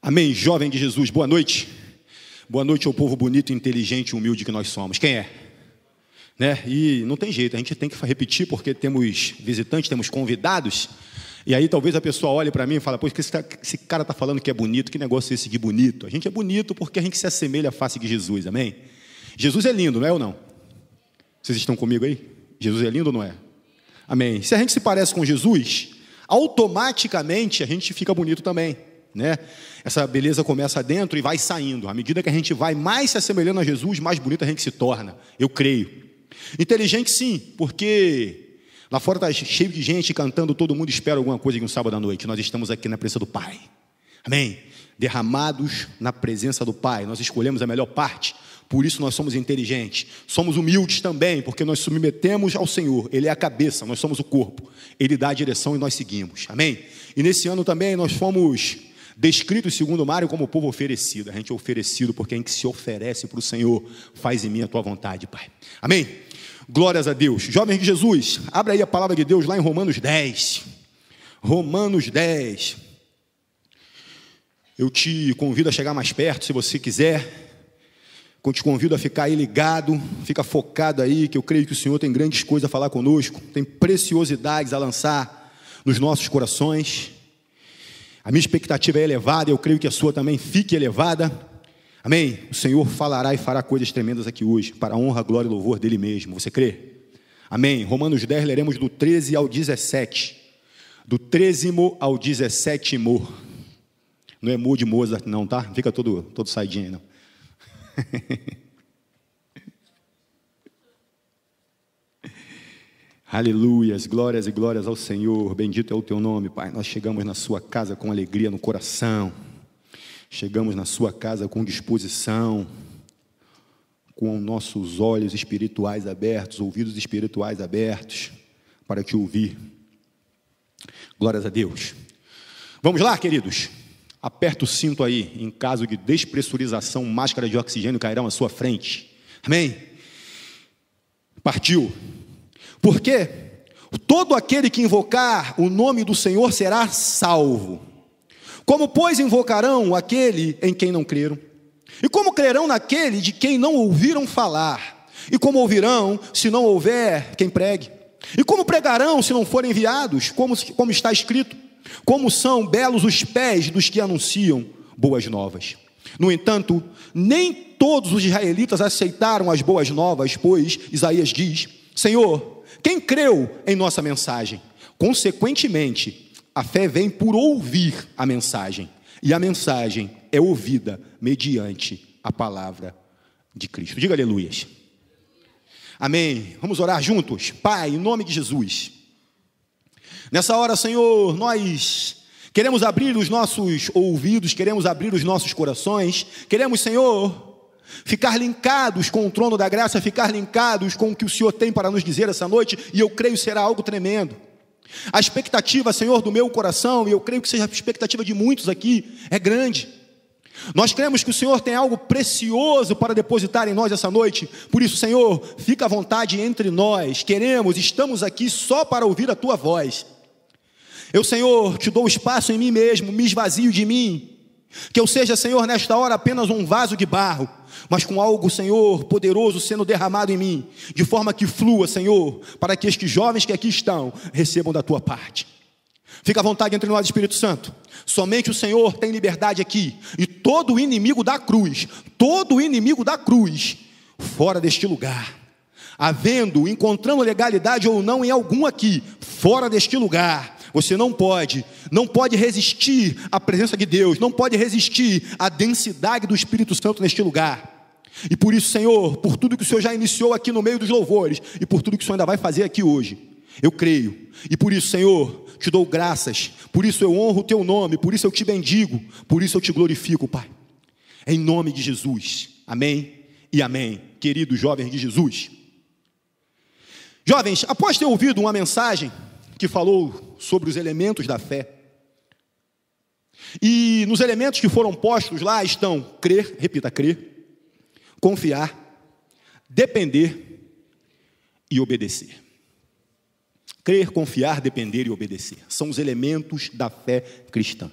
Amém, jovem de Jesus, boa noite. Boa noite ao povo bonito, inteligente e humilde que nós somos. Quem é? Né? E não tem jeito, a gente tem que repetir porque temos visitantes, temos convidados. E aí talvez a pessoa olhe para mim e fale, pô, que esse cara está falando que é bonito, que negócio é esse de bonito? A gente é bonito porque a gente se assemelha à face de Jesus, amém? Jesus é lindo, não é ou não? Vocês estão comigo aí? Jesus é lindo ou não é? Amém. Se a gente se parece com Jesus, automaticamente a gente fica bonito também, né? Essa beleza começa dentro e vai saindo. À medida que a gente vai mais se assemelhando a Jesus, mais bonito a gente se torna. Eu creio. Inteligente sim, porque lá fora está cheio de gente cantando, todo mundo espera alguma coisa de um sábado à noite. Nós estamos aqui na presença do Pai. Amém? Derramados na presença do Pai. Nós escolhemos a melhor parte. Por isso nós somos inteligentes. Somos humildes também, porque nós submetemos ao Senhor. Ele é a cabeça, nós somos o corpo. Ele dá a direção e nós seguimos. Amém? E nesse ano também nós fomos descritos, segundo Mário, como o povo oferecido. A gente é oferecido porque a gente se oferece para o Senhor. Faz em mim a tua vontade, Pai. Amém? Glórias a Deus. Jovens de Jesus, abra aí a palavra de Deus lá em Romanos 10. Romanos 10. Eu te convido a chegar mais perto, se você quiser. Eu te convido a ficar aí ligado, fica focado aí, que eu creio que o Senhor tem grandes coisas a falar conosco, tem preciosidades a lançar nos nossos corações. A minha expectativa é elevada, eu creio que a sua também fique elevada. Amém? O Senhor falará e fará coisas tremendas aqui hoje, para a honra, glória e louvor dele mesmo. Você crê? Amém? Romanos 10, leremos do 13 ao 17. Do 13º ao 17º. Não é mo de Mozart não, tá? Não fica todo saidinho aí, não. Aleluias, glórias e glórias ao Senhor. Bendito é o teu nome, Pai. Nós chegamos na sua casa com alegria no coração. Chegamos na sua casa com disposição, com nossos olhos espirituais abertos, ouvidos espirituais abertos, para te ouvir. Glórias a Deus. Vamos lá, queridos. Aperta o cinto aí, em caso de despressurização, máscara de oxigênio cairão à sua frente. Amém? Partiu. Porque todo aquele que invocar o nome do Senhor será salvo. Como, pois, invocarão aquele em quem não creram? E como crerão naquele de quem não ouviram falar? E como ouvirão, se não houver quem pregue? E como pregarão, se não forem enviados? Como está escrito? Como são belos os pés dos que anunciam boas novas. No entanto, nem todos os israelitas aceitaram as boas novas, pois Isaías diz: Senhor, quem creu em nossa mensagem? Consequentemente, a fé vem por ouvir a mensagem, e a mensagem é ouvida mediante a palavra de Cristo. Diga aleluias. Amém. Vamos orar juntos. Pai, em nome de Jesus. Nessa hora, Senhor, nós queremos abrir os nossos ouvidos, queremos abrir os nossos corações, queremos, Senhor, ficar linkados com o trono da graça, ficar linkados com o que o Senhor tem para nos dizer essa noite, e eu creio será algo tremendo. A expectativa, Senhor, do meu coração, e eu creio que seja a expectativa de muitos aqui, é grande. Nós cremos que o Senhor tem algo precioso para depositar em nós essa noite. Por isso, Senhor, fica à vontade entre nós. Estamos aqui só para ouvir a Tua voz. Eu, Senhor, te dou espaço em mim mesmo, me esvazio de mim. Que eu seja, Senhor, nesta hora apenas um vaso de barro, mas com algo, Senhor, poderoso sendo derramado em mim, de forma que flua, Senhor, para que estes jovens que aqui estão recebam da Tua parte. Fica à vontade entre nós, Espírito Santo. Somente o Senhor tem liberdade aqui. E todo inimigo da cruz, fora deste lugar, encontrando legalidade ou não em algum aqui, fora deste lugar, você não pode resistir à presença de Deus, não pode resistir à densidade do Espírito Santo neste lugar. E por isso, Senhor, por tudo que o Senhor já iniciou aqui no meio dos louvores, e por tudo que o Senhor ainda vai fazer aqui hoje, eu creio. E por isso, Senhor, te dou graças, por isso eu honro o Teu nome, por isso eu te bendigo, por isso eu te glorifico, Pai. Em nome de Jesus, amém e amém. Queridos jovens de Jesus. Jovens, após ter ouvido uma mensagem que falou sobre os elementos da fé, e nos elementos que foram postos lá estão crer, repita, crer, confiar, depender e obedecer. Crer, confiar, depender e obedecer. São os elementos da fé cristã.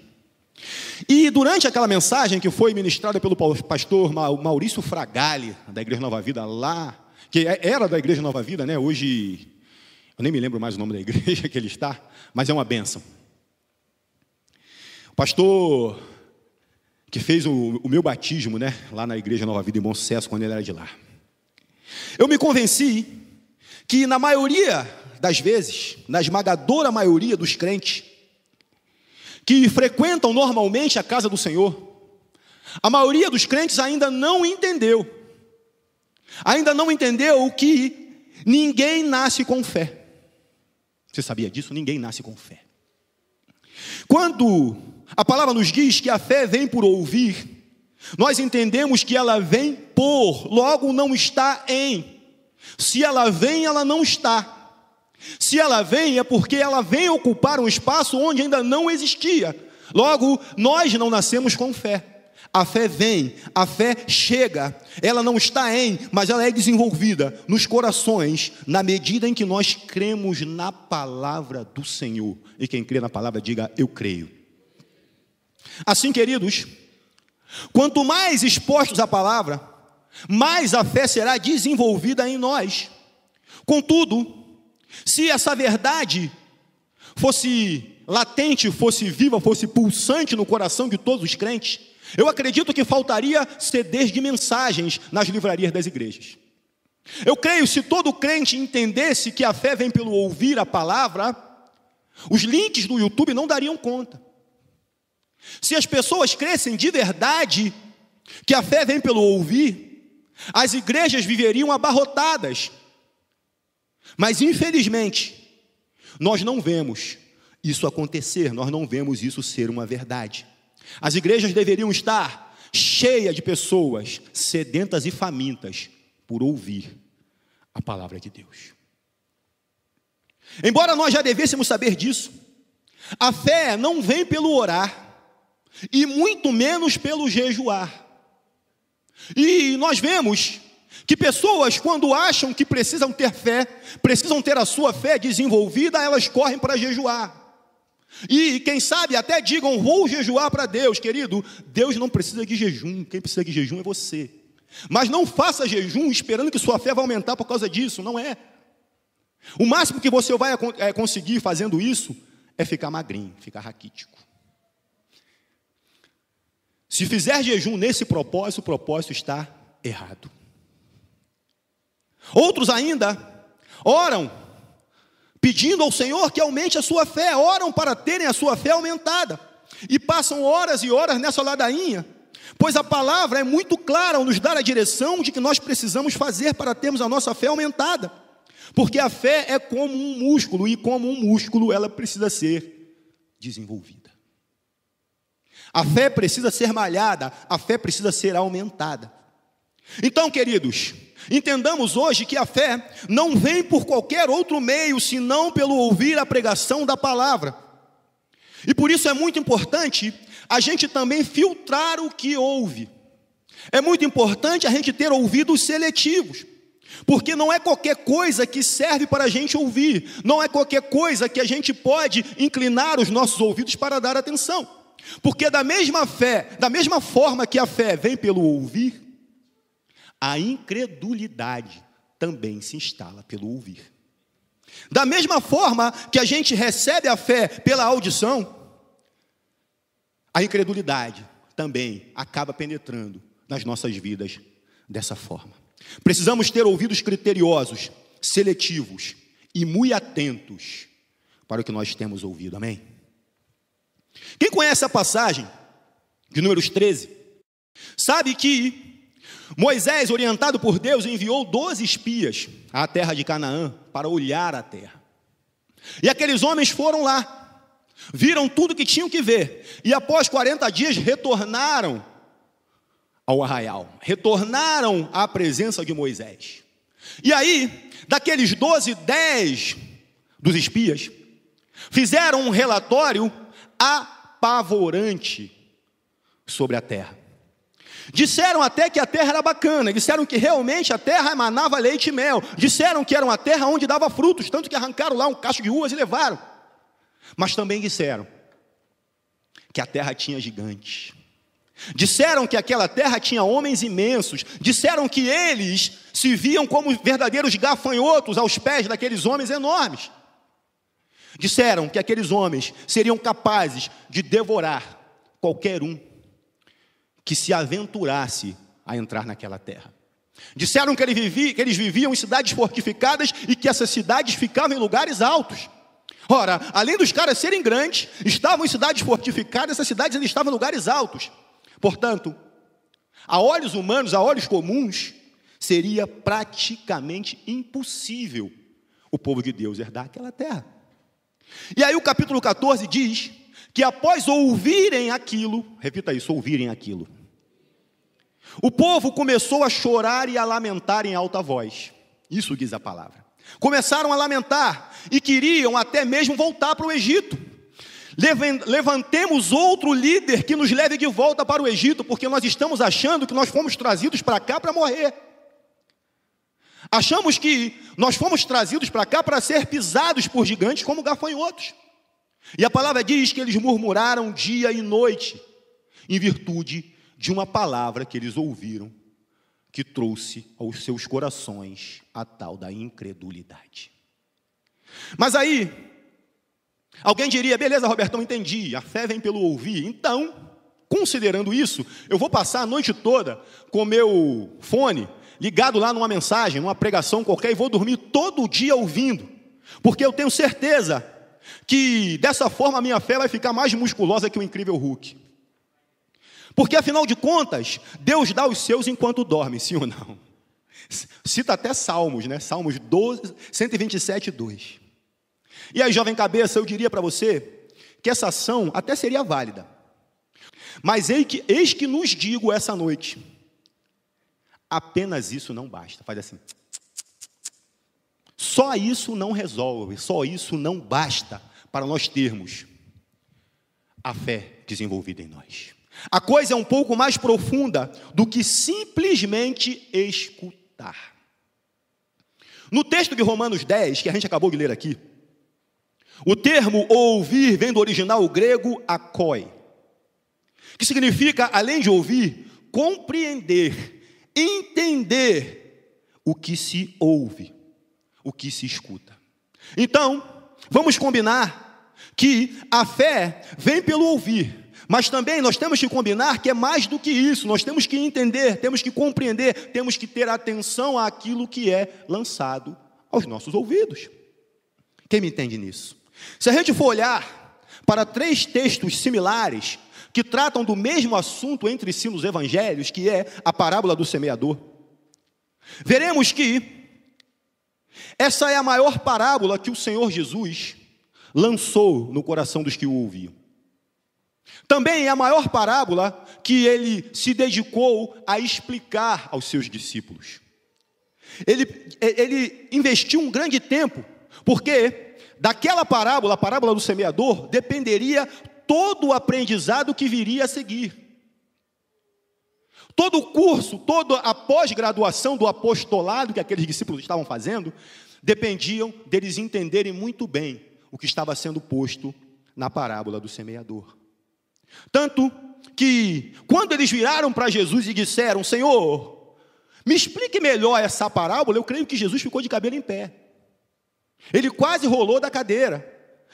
E durante aquela mensagem que foi ministrada pelo pastor Maurício Fragali, da Igreja Nova Vida lá, que era da Igreja Nova Vida, né? Hoje, eu nem me lembro mais o nome da igreja que ele está, mas é uma bênção. O pastor que fez o meu batismo, né? Lá na Igreja Nova Vida em Bom Sucesso, quando ele era de lá. Eu me convenci que na maioria das vezes, na esmagadora maioria dos crentes que frequentam normalmente a casa do Senhor, a maioria dos crentes ainda não entendeu que ninguém nasce com fé. Você sabia disso? Ninguém nasce com fé. Quando a palavra nos diz que a fé vem por ouvir, nós entendemos que ela vem por, logo não está em. Se ela vem, ela não está. Se ela vem, é porque ela vem ocupar um espaço onde ainda não existia. Logo, nós não nascemos com fé. A fé vem, a fé chega, ela não está em, mas ela é desenvolvida nos corações, na medida em que nós cremos na palavra do Senhor. E quem crê na palavra, diga, eu creio. Assim, queridos, quanto mais expostos à palavra, mais a fé será desenvolvida em nós. Contudo, se essa verdade fosse latente, fosse viva, fosse pulsante no coração de todos os crentes, eu acredito que faltaria CDs de mensagens nas livrarias das igrejas. Eu creio, se todo crente entendesse que a fé vem pelo ouvir a palavra, os links do YouTube não dariam conta. Se as pessoas crescem de verdade que a fé vem pelo ouvir, as igrejas viveriam abarrotadas. Mas infelizmente, nós não vemos isso acontecer, nós não vemos isso ser uma verdade. As igrejas deveriam estar cheias de pessoas sedentas e famintas por ouvir a palavra de Deus. Embora nós já devêssemos saber disso, a fé não vem pelo orar e muito menos pelo jejuar. E nós vemos que pessoas, quando acham que precisam ter fé, precisam ter a sua fé desenvolvida, elas correm para jejuar. E quem sabe até digam, vou jejuar para Deus. Querido, Deus não precisa de jejum, quem precisa de jejum é você. Mas não faça jejum esperando que sua fé vai aumentar por causa disso, não é. O máximo que você vai conseguir fazendo isso é ficar magrinho, ficar raquítico. Se fizer jejum nesse propósito, o propósito está errado. Outros ainda oram, pedindo ao Senhor que aumente a sua fé, oram para terem a sua fé aumentada, e passam horas e horas nessa ladainha, pois a palavra é muito clara ao nos dar a direção de que nós precisamos fazer para termos a nossa fé aumentada, porque a fé é como um músculo, e como um músculo ela precisa ser desenvolvida. A fé precisa ser malhada, a fé precisa ser aumentada. Então, queridos, entendamos hoje que a fé não vem por qualquer outro meio, senão pelo ouvir a pregação da palavra. E por isso é muito importante a gente também filtrar o que ouve. É muito importante a gente ter ouvidos seletivos, porque não é qualquer coisa que serve para a gente ouvir, não é qualquer coisa que a gente pode inclinar os nossos ouvidos para dar atenção. Porque da mesma forma que a fé vem pelo ouvir, a incredulidade também se instala pelo ouvir. Da mesma forma que a gente recebe a fé pela audição, a incredulidade também acaba penetrando nas nossas vidas dessa forma. Precisamos ter ouvidos criteriosos, seletivos e muito atentos para o que nós temos ouvido, amém? Quem conhece a passagem de Números 13, sabe que Moisés, orientado por Deus, enviou 12 espias à terra de Canaã para olhar a terra. E aqueles homens foram lá, viram tudo que tinham que ver, e após 40 dias retornaram ao arraial, retornaram à presença de Moisés. E aí, daqueles 12, 10 dos espias fizeram um relatório apavorante sobre a terra. Disseram até que a terra era bacana, disseram que realmente a terra emanava leite e mel, disseram que era uma terra onde dava frutos, tanto que arrancaram lá um cacho de uvas e levaram. Mas também disseram que a terra tinha gigantes. Disseram que aquela terra tinha homens imensos. Disseram que eles se viam como verdadeiros gafanhotos aos pés daqueles homens enormes. Disseram que aqueles homens seriam capazes de devorar qualquer um que se aventurasse a entrar naquela terra. Disseram que eles viviam em cidades fortificadas e que essas cidades ficavam em lugares altos. Ora, além dos caras serem grandes, estavam em cidades fortificadas, essas cidades ainda estavam em lugares altos. Portanto, a olhos humanos, a olhos comuns, seria praticamente impossível o povo de Deus herdar aquela terra. E aí o capítulo 14 diz que após ouvirem aquilo, repita isso, ouvirem aquilo, o povo começou a chorar e a lamentar em alta voz. Isso diz a palavra. Começaram a lamentar e queriam até mesmo voltar para o Egito. Levantemos outro líder que nos leve de volta para o Egito, porque nós estamos achando que nós fomos trazidos para cá para morrer. Achamos que nós fomos trazidos para cá para ser pisados por gigantes como gafanhotos. E a palavra diz que eles murmuraram dia e noite, em virtude de uma palavra que eles ouviram, que trouxe aos seus corações a tal da incredulidade. Mas aí, alguém diria, beleza, Robertão, entendi, a fé vem pelo ouvir. Então, considerando isso, eu vou passar a noite toda com meu fone ligado lá numa mensagem, numa pregação qualquer, e vou dormir todo dia ouvindo, porque eu tenho certeza que dessa forma a minha fé vai ficar mais musculosa que o incrível Hulk. Porque afinal de contas, Deus dá os seus enquanto dorme, sim ou não? Cita até Salmos, né? Salmos 12, 127, 2. E aí, jovem cabeça, eu diria para você que essa ação até seria válida. Mas eis que nos digo essa noite, apenas isso não basta. Faz assim. Só isso não resolve, só isso não basta para nós termos a fé desenvolvida em nós. A coisa é um pouco mais profunda do que simplesmente escutar. No texto de Romanos 10, que a gente acabou de ler aqui, o termo ouvir vem do original grego akoi, que significa, além de ouvir, compreender, entender o que se ouve, o que se escuta. Então, vamos combinar que a fé vem pelo ouvir, mas também nós temos que combinar que é mais do que isso. Nós temos que entender, temos que compreender, temos que ter atenção àquilo que é lançado aos nossos ouvidos. Quem me entende nisso? Se a gente for olhar para 3 textos similares que tratam do mesmo assunto entre si nos evangelhos, que é a parábola do semeador, veremos que essa é a maior parábola que o Senhor Jesus lançou no coração dos que o ouviam. Também é a maior parábola que ele se dedicou a explicar aos seus discípulos. Ele investiu um grande tempo, porque daquela parábola, a parábola do semeador, dependeria todo o aprendizado que viria a seguir. Todo o curso, toda a pós-graduação do apostolado que aqueles discípulos estavam fazendo, dependiam deles entenderem muito bem o que estava sendo posto na parábola do semeador. Tanto que, quando eles viraram para Jesus e disseram, Senhor, me explique melhor essa parábola, eu creio que Jesus ficou de cabelo em pé. Ele quase rolou da cadeira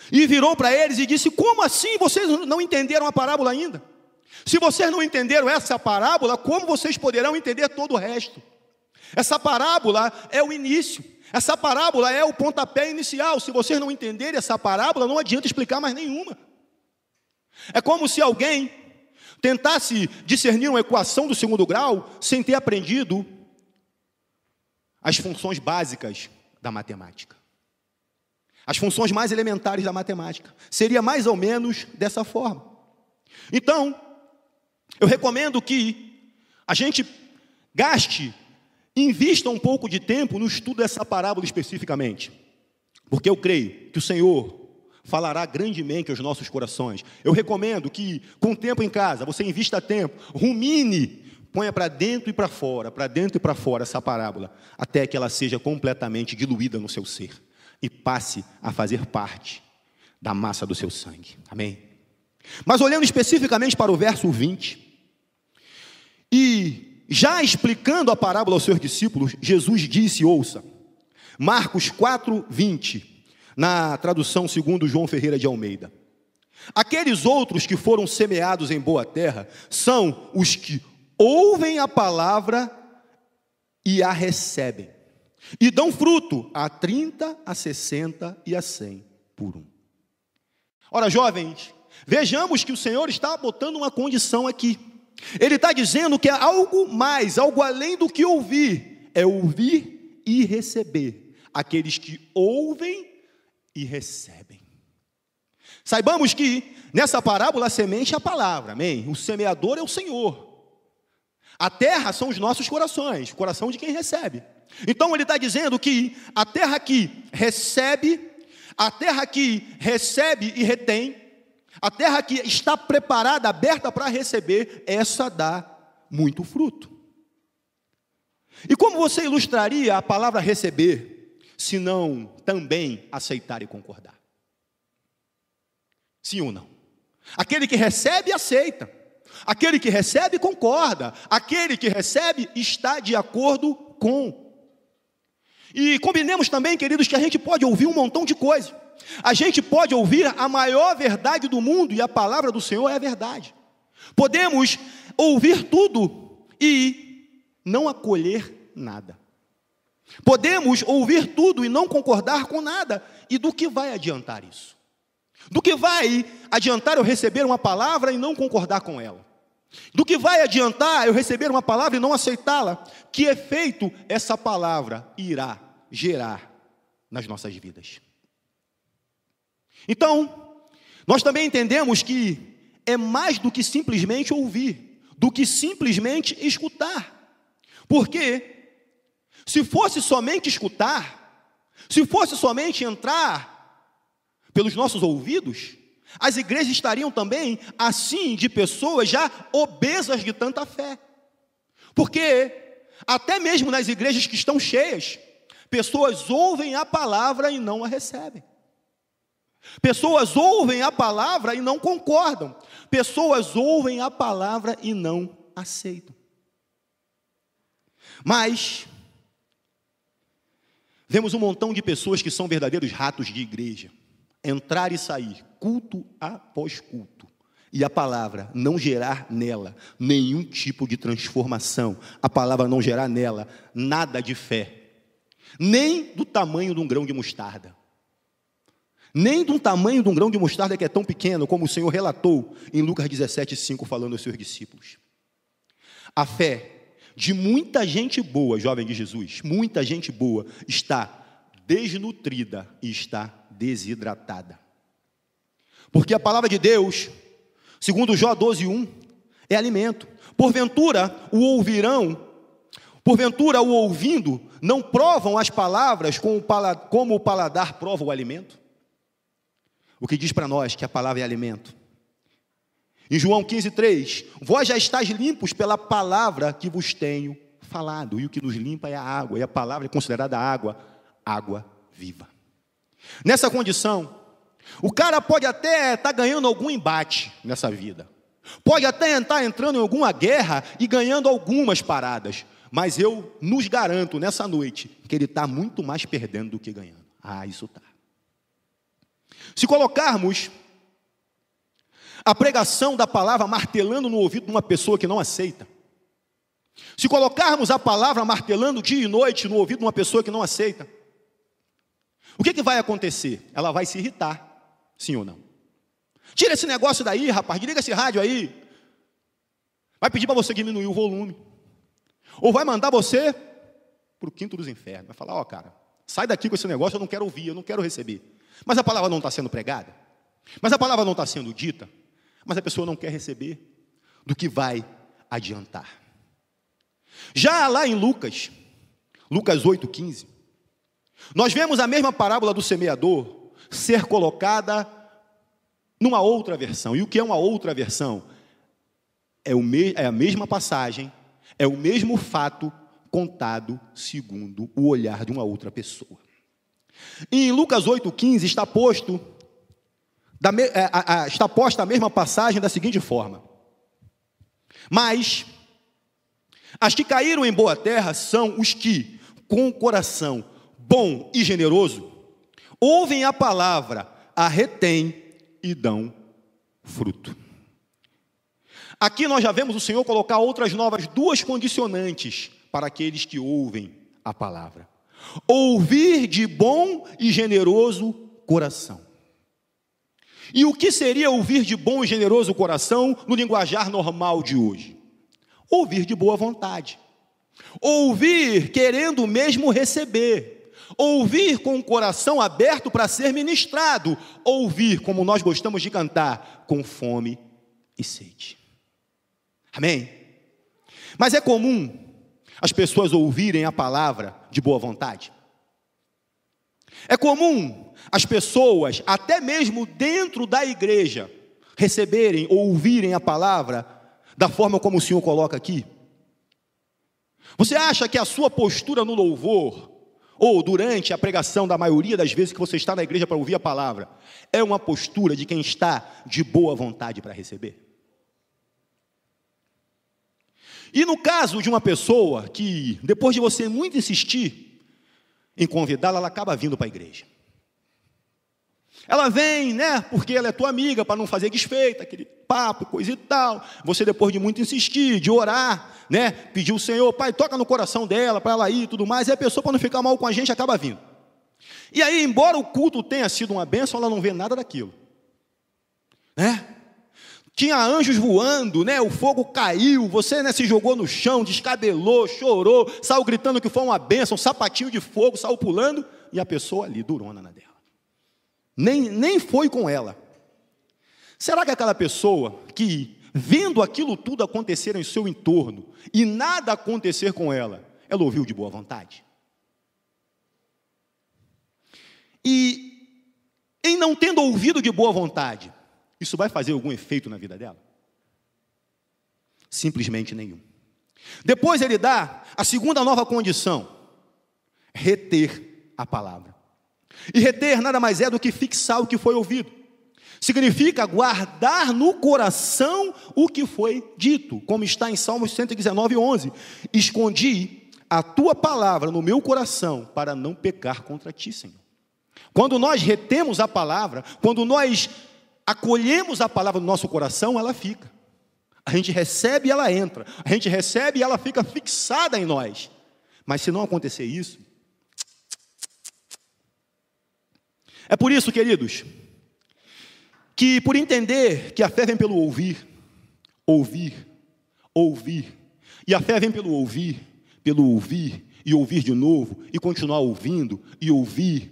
e virou para eles e disse, como assim vocês não entenderam a parábola ainda? Se vocês não entenderam essa parábola, como vocês poderão entender todo o resto? Essa parábola é o início, essa parábola é o pontapé inicial. Se vocês não entenderem essa parábola, não adianta explicar mais nenhuma. É como se alguém tentasse discernir uma equação do 2º grau sem ter aprendido as funções básicas da matemática. As funções mais elementares da matemática. Seria mais ou menos dessa forma. Então, eu recomendo que a gente invista um pouco de tempo no estudo dessa parábola especificamente. Porque eu creio que o Senhor falará grandemente aos nossos corações. Eu recomendo que, com tempo em casa, você invista tempo, rumine, ponha para dentro e para fora essa parábola, até que ela seja completamente diluída no seu ser e passe a fazer parte da massa do seu sangue. Amém? Mas olhando especificamente para o verso 20, e já explicando a parábola aos seus discípulos, Jesus disse, ouça, Marcos 4, 20, na tradução segundo João Ferreira de Almeida: aqueles outros que foram semeados em boa terra são os que ouvem a palavra e a recebem, e dão fruto a 30, a 60 e a 100 por um. Ora, jovens, vejamos que o Senhor está botando uma condição aqui. Ele está dizendo que é algo mais, algo além do que ouvir, é ouvir e receber. Aqueles que ouvem e recebem. Saibamos que nessa parábola a semente é a palavra, amém? O semeador é o Senhor. A terra são os nossos corações, o coração de quem recebe. Então ele está dizendo que a terra que recebe e retém, a terra que está preparada, aberta para receber, essa dá muito fruto. E como você ilustraria a palavra receber, se não também aceitar e concordar? Sim ou não? Aquele que recebe, aceita. Aquele que recebe, concorda. Aquele que recebe, está de acordo com. E combinemos também, queridos, que a gente pode ouvir um montão de coisa. A gente pode ouvir a maior verdade do mundo, e a palavra do Senhor é a verdade. Podemos ouvir tudo e não acolher nada. Podemos ouvir tudo e não concordar com nada. E do que vai adiantar isso? Do que vai adiantar eu receber uma palavra e não concordar com ela? Do que vai adiantar eu receber uma palavra e não aceitá-la? Que efeito essa palavra irá gerar nas nossas vidas? Então, nós também entendemos que é mais do que simplesmente ouvir, do que simplesmente escutar. Porque se fosse somente escutar, se fosse somente entrar pelos nossos ouvidos, as igrejas estariam também assim de pessoas já obesas de tanta fé. Porque até mesmo nas igrejas que estão cheias, pessoas ouvem a palavra e não a recebem. Pessoas ouvem a palavra e não concordam. Pessoas ouvem a palavra e não aceitam. Mas vemos um montão de pessoas que são verdadeiros ratos de igreja. Entrar e sair, culto após culto, e a palavra não gerar nela nenhum tipo de transformação, a palavra não gerar nela nada de fé, nem do tamanho de um grão de mostarda, nem do tamanho de um grão de mostarda que é tão pequeno, como o Senhor relatou em Lucas 17:5, falando aos seus discípulos. A fé de muita gente boa, jovem de Jesus, muita gente boa, está desnutrida e está desidratada. Porque a palavra de Deus, segundo Jó 12:1, é alimento. Porventura o ouvindo, não provam as palavras como o paladar prova o alimento? O que diz para nós que a palavra é alimento. Em João 15:3, vós já estáis limpos pela palavra que vos tenho falado, e o que nos limpa é a água, e a palavra é considerada água viva. Nessa condição, o cara pode até estar ganhando algum embate nessa vida, pode até estar entrando em alguma guerra e ganhando algumas paradas, mas eu nos garanto nessa noite que ele está muito mais perdendo do que ganhando. Isso está. Se colocarmos a pregação da palavra martelando no ouvido de uma pessoa que não aceita, se colocarmos a palavra martelando dia e noite no ouvido de uma pessoa que não aceita, o que vai acontecer? Ela vai se irritar, sim ou não? Tira esse negócio daí, rapaz, desliga esse rádio aí. Vai pedir para você diminuir o volume. Ou vai mandar você para o quinto dos infernos. Vai falar, cara, sai daqui com esse negócio, eu não quero ouvir, eu não quero receber. Mas a palavra não está sendo pregada. Mas a palavra não está sendo dita. Mas a pessoa não quer receber. Do que vai adiantar? Já lá em Lucas 8:15, nós vemos a mesma parábola do semeador ser colocada numa outra versão. E o que é uma outra versão? É a mesma passagem, é o mesmo fato contado segundo o olhar de uma outra pessoa. Em Lucas 8:15 está posto Está posta a mesma passagem da seguinte forma: mas as que caíram em boa terra são os que, com o coração bom e generoso, ouvem a palavra, a retêm e dão fruto. Aqui nós já vemos o Senhor colocar outras novas duas condicionantes para aqueles que ouvem a palavra: ouvir de bom e generoso coração. E o que seria ouvir de bom e generoso coração no linguajar normal de hoje? Ouvir de boa vontade, ouvir querendo mesmo receber, ouvir com o coração aberto para ser ministrado, ouvir, como nós gostamos de cantar, com fome e sede. Amém? Mas é comum as pessoas ouvirem a palavra de boa vontade? É comum as pessoas, até mesmo dentro da igreja, receberem ou ouvirem a palavra da forma como o Senhor coloca aqui? Você acha que a sua postura no louvor, ou durante a pregação da maioria das vezes que você está na igreja para ouvir a palavra, é uma postura de quem está de boa vontade para receber? E no caso de uma pessoa que, depois de você muito insistir em convidá-la, ela acaba vindo para a igreja. Ela vem, né, porque ela é tua amiga, para não fazer desfeita, aquele papo, coisa e tal. Você, depois de muito insistir, de orar, né, pediu o Senhor: Pai, toca no coração dela, para ela ir e tudo mais. E a pessoa, para não ficar mal com a gente, acaba vindo. E aí, embora o culto tenha sido uma bênção, ela não vê nada daquilo, né? Tinha anjos voando, né? O fogo caiu, você, né, se jogou no chão, descabelou, chorou, saiu gritando que foi uma bênção, sapatinho de fogo, saiu pulando, e a pessoa ali, durona na dela. Nem foi com ela. Será que aquela pessoa que, vendo aquilo tudo acontecer em seu entorno, e nada acontecer com ela, ela ouviu de boa vontade? E, em não tendo ouvido de boa vontade, isso vai fazer algum efeito na vida dela? Simplesmente nenhum. Depois ele dá a segunda nova condição: reter a palavra. E reter nada mais é do que fixar o que foi ouvido. Significa guardar no coração o que foi dito, como está em Salmos 119, 11. Escondi a tua palavra no meu coração para não pecar contra ti, Senhor. Quando nós retemos a palavra, quando nós acolhemos a palavra no nosso coração, ela fica. A gente recebe e ela entra. A gente recebe e ela fica fixada em nós. Mas se não acontecer isso, é por isso, queridos, que por entender que a fé vem pelo ouvir, e a fé vem pelo ouvir e ouvir de novo, e continuar ouvindo, e ouvir,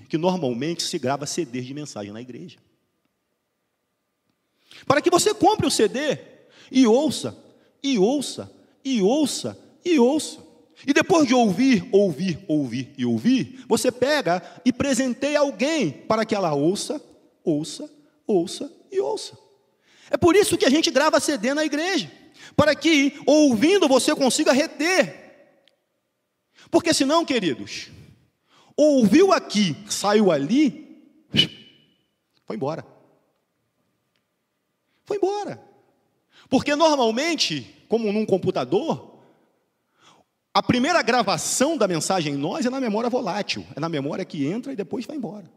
que normalmente se grava CD de mensagem na igreja. Para que você compre o CD e ouça, e depois de ouvir, você pega e presenteia alguém para que ela ouça. É por isso que a gente grava CD na igreja, para que, ouvindo, você consiga reter. Porque senão, queridos, ouviu aqui, saiu ali, foi embora. Porque normalmente, como num computador, a primeira gravação da mensagem em nós é na memória volátil, é na memória que entra e depois vai embora.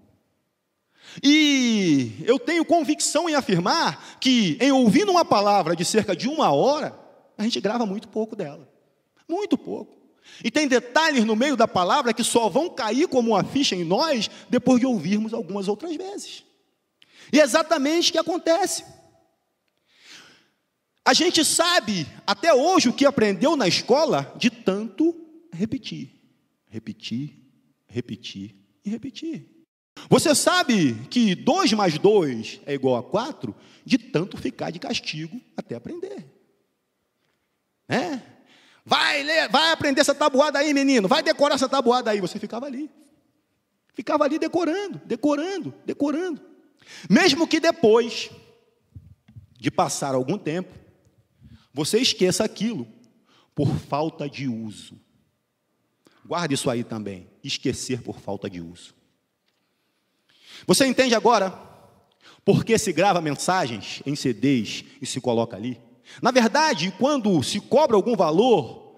E eu tenho convicção em afirmar que, em ouvindo uma palavra de cerca de 1 hora, a gente grava muito pouco dela, muito pouco. E tem detalhes no meio da palavra que só vão cair como uma ficha em nós depois de ouvirmos algumas outras vezes. E é exatamente o que acontece. A gente sabe até hoje o que aprendeu na escola de tanto repetir. Você sabe que 2 mais 2 é igual a 4 de tanto ficar de castigo até aprender. Vai aprender essa tabuada aí, menino, vai decorar essa tabuada aí. Você ficava ali decorando. Mesmo que depois de passar algum tempo, você esqueça aquilo por falta de uso. Guarde isso aí também, esquecer por falta de uso. Você entende agora por que se grava mensagens em CDs e se coloca ali? Na verdade, quando se cobra algum valor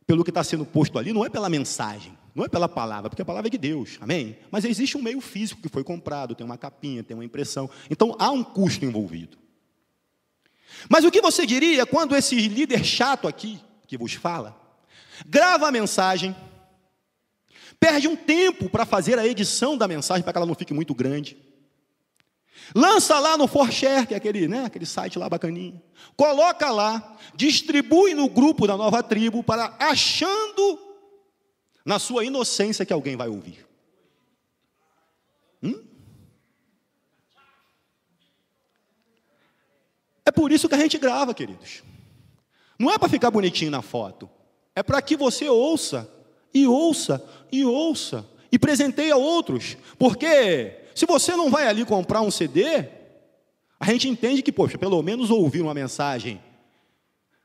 pelo que está sendo posto ali, não é pela mensagem, não é pela palavra, porque a palavra é de Deus, amém? Mas existe um meio físico que foi comprado, tem uma capinha, tem uma impressão, então há um custo envolvido. Mas o que você diria quando esse líder chato aqui, que vos fala, grava a mensagem, perde um tempo para fazer a edição da mensagem, para que ela não fique muito grande, lança lá no ForShare, que é aquele site lá bacaninho, coloca lá, distribui no grupo da Nova Tribo, para achando na sua inocência que alguém vai ouvir. É por isso que a gente grava, queridos. Não é para ficar bonitinho na foto, é para que você ouça, e ouça, e ouça, e presenteie a outros, porque se você não vai ali comprar um CD, a gente entende que, poxa, pelo menos ouvir uma mensagem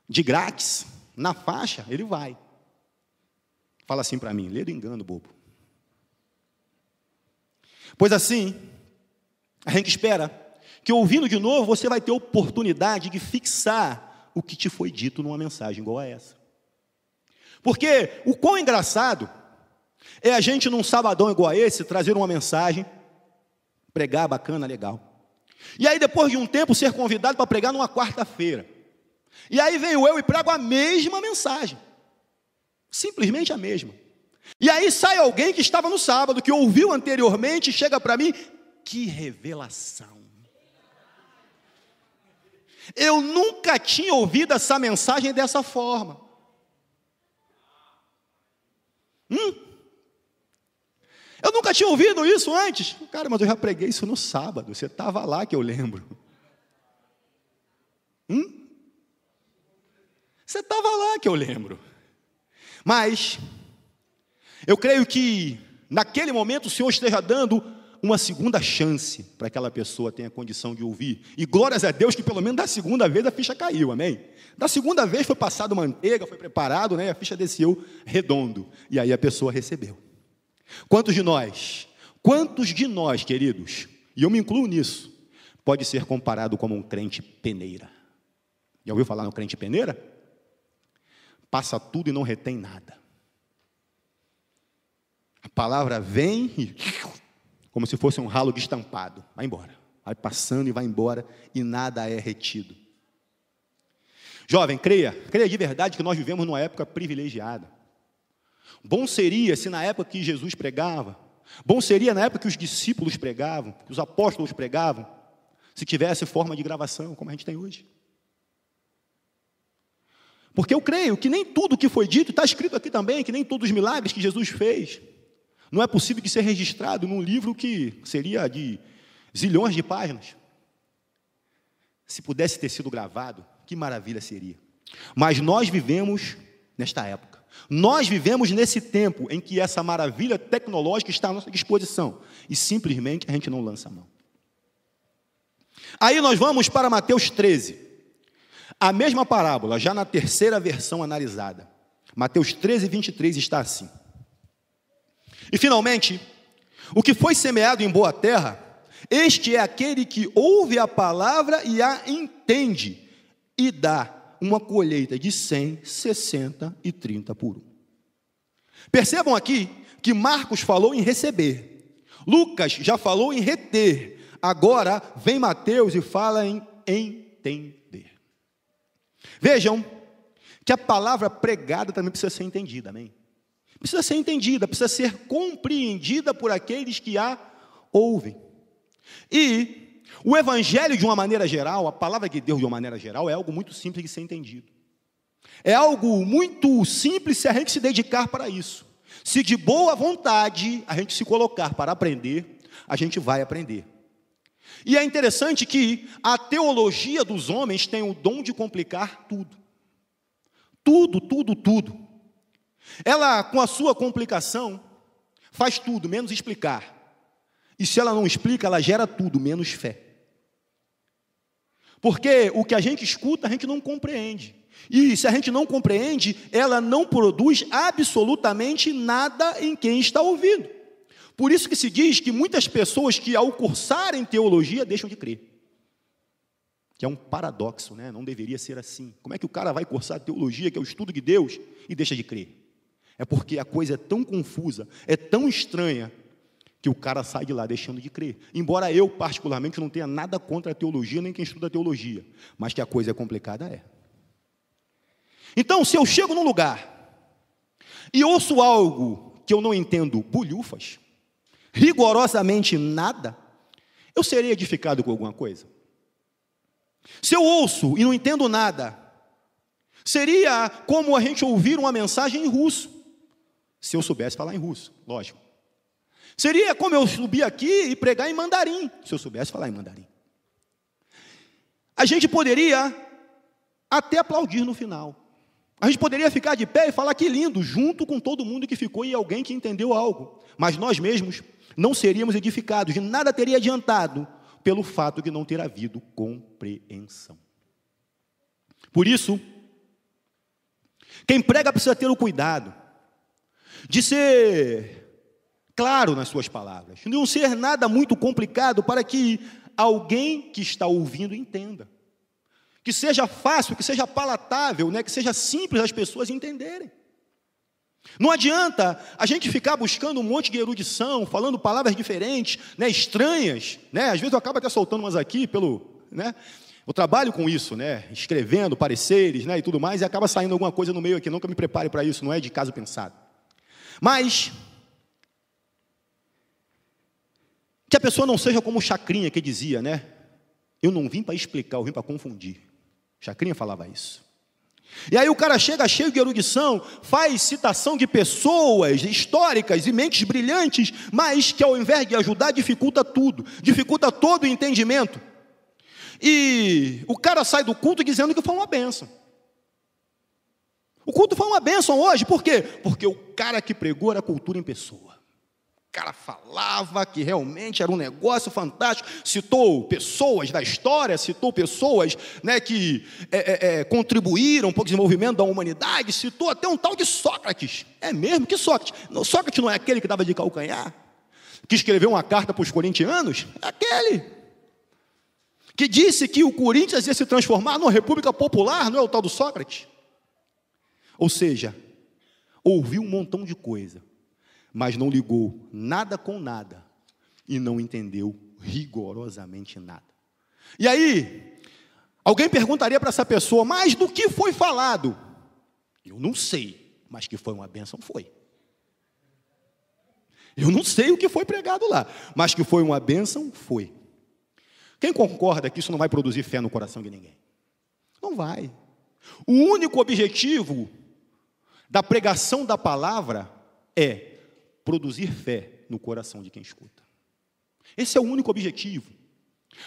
de grátis, na faixa, ele vai. Fala assim para mim, lê do engano, bobo. Pois assim, a gente espera que ouvindo de novo, você vai ter oportunidade de fixar o que te foi dito numa mensagem igual a essa. Porque o quão engraçado é a gente num sabadão igual a esse, trazer uma mensagem, pregar bacana, legal. E aí depois de um tempo ser convidado para pregar numa quarta-feira. E aí venho eu e prego a mesma mensagem. Simplesmente a mesma. E aí sai alguém que estava no sábado, que ouviu anteriormente, e chega para mim, que revelação. Eu nunca tinha ouvido essa mensagem dessa forma. Eu nunca tinha ouvido isso antes. Cara, mas eu já preguei isso no sábado. Você estava lá que eu lembro. Você estava lá que eu lembro. Mas eu creio que naquele momento o Senhor esteja dando uma segunda chance para que aquela pessoa tenha condição de ouvir. E glórias a Deus que pelo menos da segunda vez a ficha caiu, amém? Da segunda vez foi passado manteiga, foi preparado, né? E a ficha desceu redondo. E aí a pessoa recebeu. Quantos de nós, queridos, e eu me incluo nisso, pode ser comparado como um crente peneira? Já ouviu falar no crente peneira? Passa tudo e não retém nada. A palavra vem e, como se fosse um ralo destampado, vai embora. Vai passando e vai embora e nada é retido. Jovem, creia de verdade que nós vivemos numa época privilegiada. Bom seria se na época que Jesus pregava, bom seria na época que os discípulos pregavam, que os apóstolos pregavam, se tivesse forma de gravação, como a gente tem hoje. Porque eu creio que nem tudo que foi dito, está escrito aqui também, que nem todos os milagres que Jesus fez, não é possível de ser registrado num livro que seria de zilhões de páginas. Se pudesse ter sido gravado, que maravilha seria. Mas nós vivemos nesta época. Nós vivemos nesse tempo em que essa maravilha tecnológica está à nossa disposição. E simplesmente a gente não lança a mão. Aí nós vamos para Mateus 13. A mesma parábola, já na terceira versão analisada. Mateus 13, 23 está assim. E finalmente, o que foi semeado em boa terra, este é aquele que ouve a palavra e a entende, e dá uma colheita de 100, 60 e 30 por um. Percebam aqui que Marcos falou em receber, Lucas já falou em reter, agora vem Mateus e fala em entender. Vejam que a palavra pregada também precisa ser entendida, amém? Precisa ser entendida, precisa ser compreendida por aqueles que a ouvem. E o evangelho de uma maneira geral, a palavra de Deus de uma maneira geral, é algo muito simples de ser entendido. É algo muito simples se a gente se dedicar para isso. Se de boa vontade a gente se colocar para aprender, a gente vai aprender. E é interessante que a teologia dos homens tem o dom de complicar tudo. Tudo. Ela, com a sua complicação, faz tudo, menos explicar. E se ela não explica, ela gera tudo, menos fé. Porque o que a gente escuta, a gente não compreende. E se a gente não compreende, ela não produz absolutamente nada em quem está ouvindo. Por isso que se diz que muitas pessoas que ao cursarem teologia deixam de crer. Que é um paradoxo, né? Não deveria ser assim. Como é que o cara vai cursar teologia, que é o estudo de Deus, e deixa de crer? É porque a coisa é tão confusa, é tão estranha, que o cara sai de lá deixando de crer. Embora eu, particularmente, não tenha nada contra a teologia, nem quem estuda teologia, mas que a coisa é complicada, é. Então, se eu chego num lugar e ouço algo que eu não entendo bulhufas, rigorosamente nada, eu serei edificado com alguma coisa? Se eu ouço e não entendo nada, seria como a gente ouvir uma mensagem em russo, se eu soubesse falar em russo, lógico. Seria como eu subir aqui e pregar em mandarim, se eu soubesse falar em mandarim. A gente poderia até aplaudir no final. A gente poderia ficar de pé e falar que lindo, junto com todo mundo que ficou e alguém que entendeu algo. Mas nós mesmos não seríamos edificados, de nada teria adiantado, pelo fato de não ter havido compreensão. Por isso, quem prega precisa ter o cuidado de ser claro nas suas palavras, não ser nada muito complicado para que alguém que está ouvindo entenda. Que seja fácil, que seja palatável, né? Que seja simples as pessoas entenderem. Não adianta a gente ficar buscando um monte de erudição, falando palavras diferentes, né? Estranhas, né? Às vezes eu acabo até soltando umas aqui né? Eu trabalho com isso, né? Escrevendo pareceres, né? E tudo mais, e acaba saindo alguma coisa no meio aqui. Nunca me prepare para isso, não é de caso pensado. Mas que a pessoa não seja como o Chacrinha que dizia, né? Eu não vim para explicar, eu vim para confundir. Chacrinha falava isso. E aí o cara chega cheio de erudição, faz citação de pessoas históricas e mentes brilhantes, mas que ao invés de ajudar, dificulta tudo, dificulta todo o entendimento. E o cara sai do culto dizendo que foi uma bênção. O culto foi uma bênção hoje, por quê? Porque o cara que pregou era cultura em pessoa. O cara falava que realmente era um negócio fantástico, citou pessoas da história, citou pessoas, né, que contribuíram para o desenvolvimento da humanidade, citou até um tal de Sócrates. É mesmo? Que Sócrates? Sócrates não é aquele que dava de calcanhar? Que escreveu uma carta para os corintianos? É aquele que disse que o Corinthians ia se transformar numa república popular, não é o tal do Sócrates? Ou seja, ouviu um montão de coisa, mas não ligou nada com nada e não entendeu rigorosamente nada. E aí, alguém perguntaria para essa pessoa, mas do que foi falado? Eu não sei, mas que foi uma bênção, foi. Eu não sei o que foi pregado lá, mas que foi uma bênção, foi. Quem concorda que isso não vai produzir fé no coração de ninguém? Não vai. O único objetivo da pregação da palavra é produzir fé no coração de quem escuta. Esse é o único objetivo.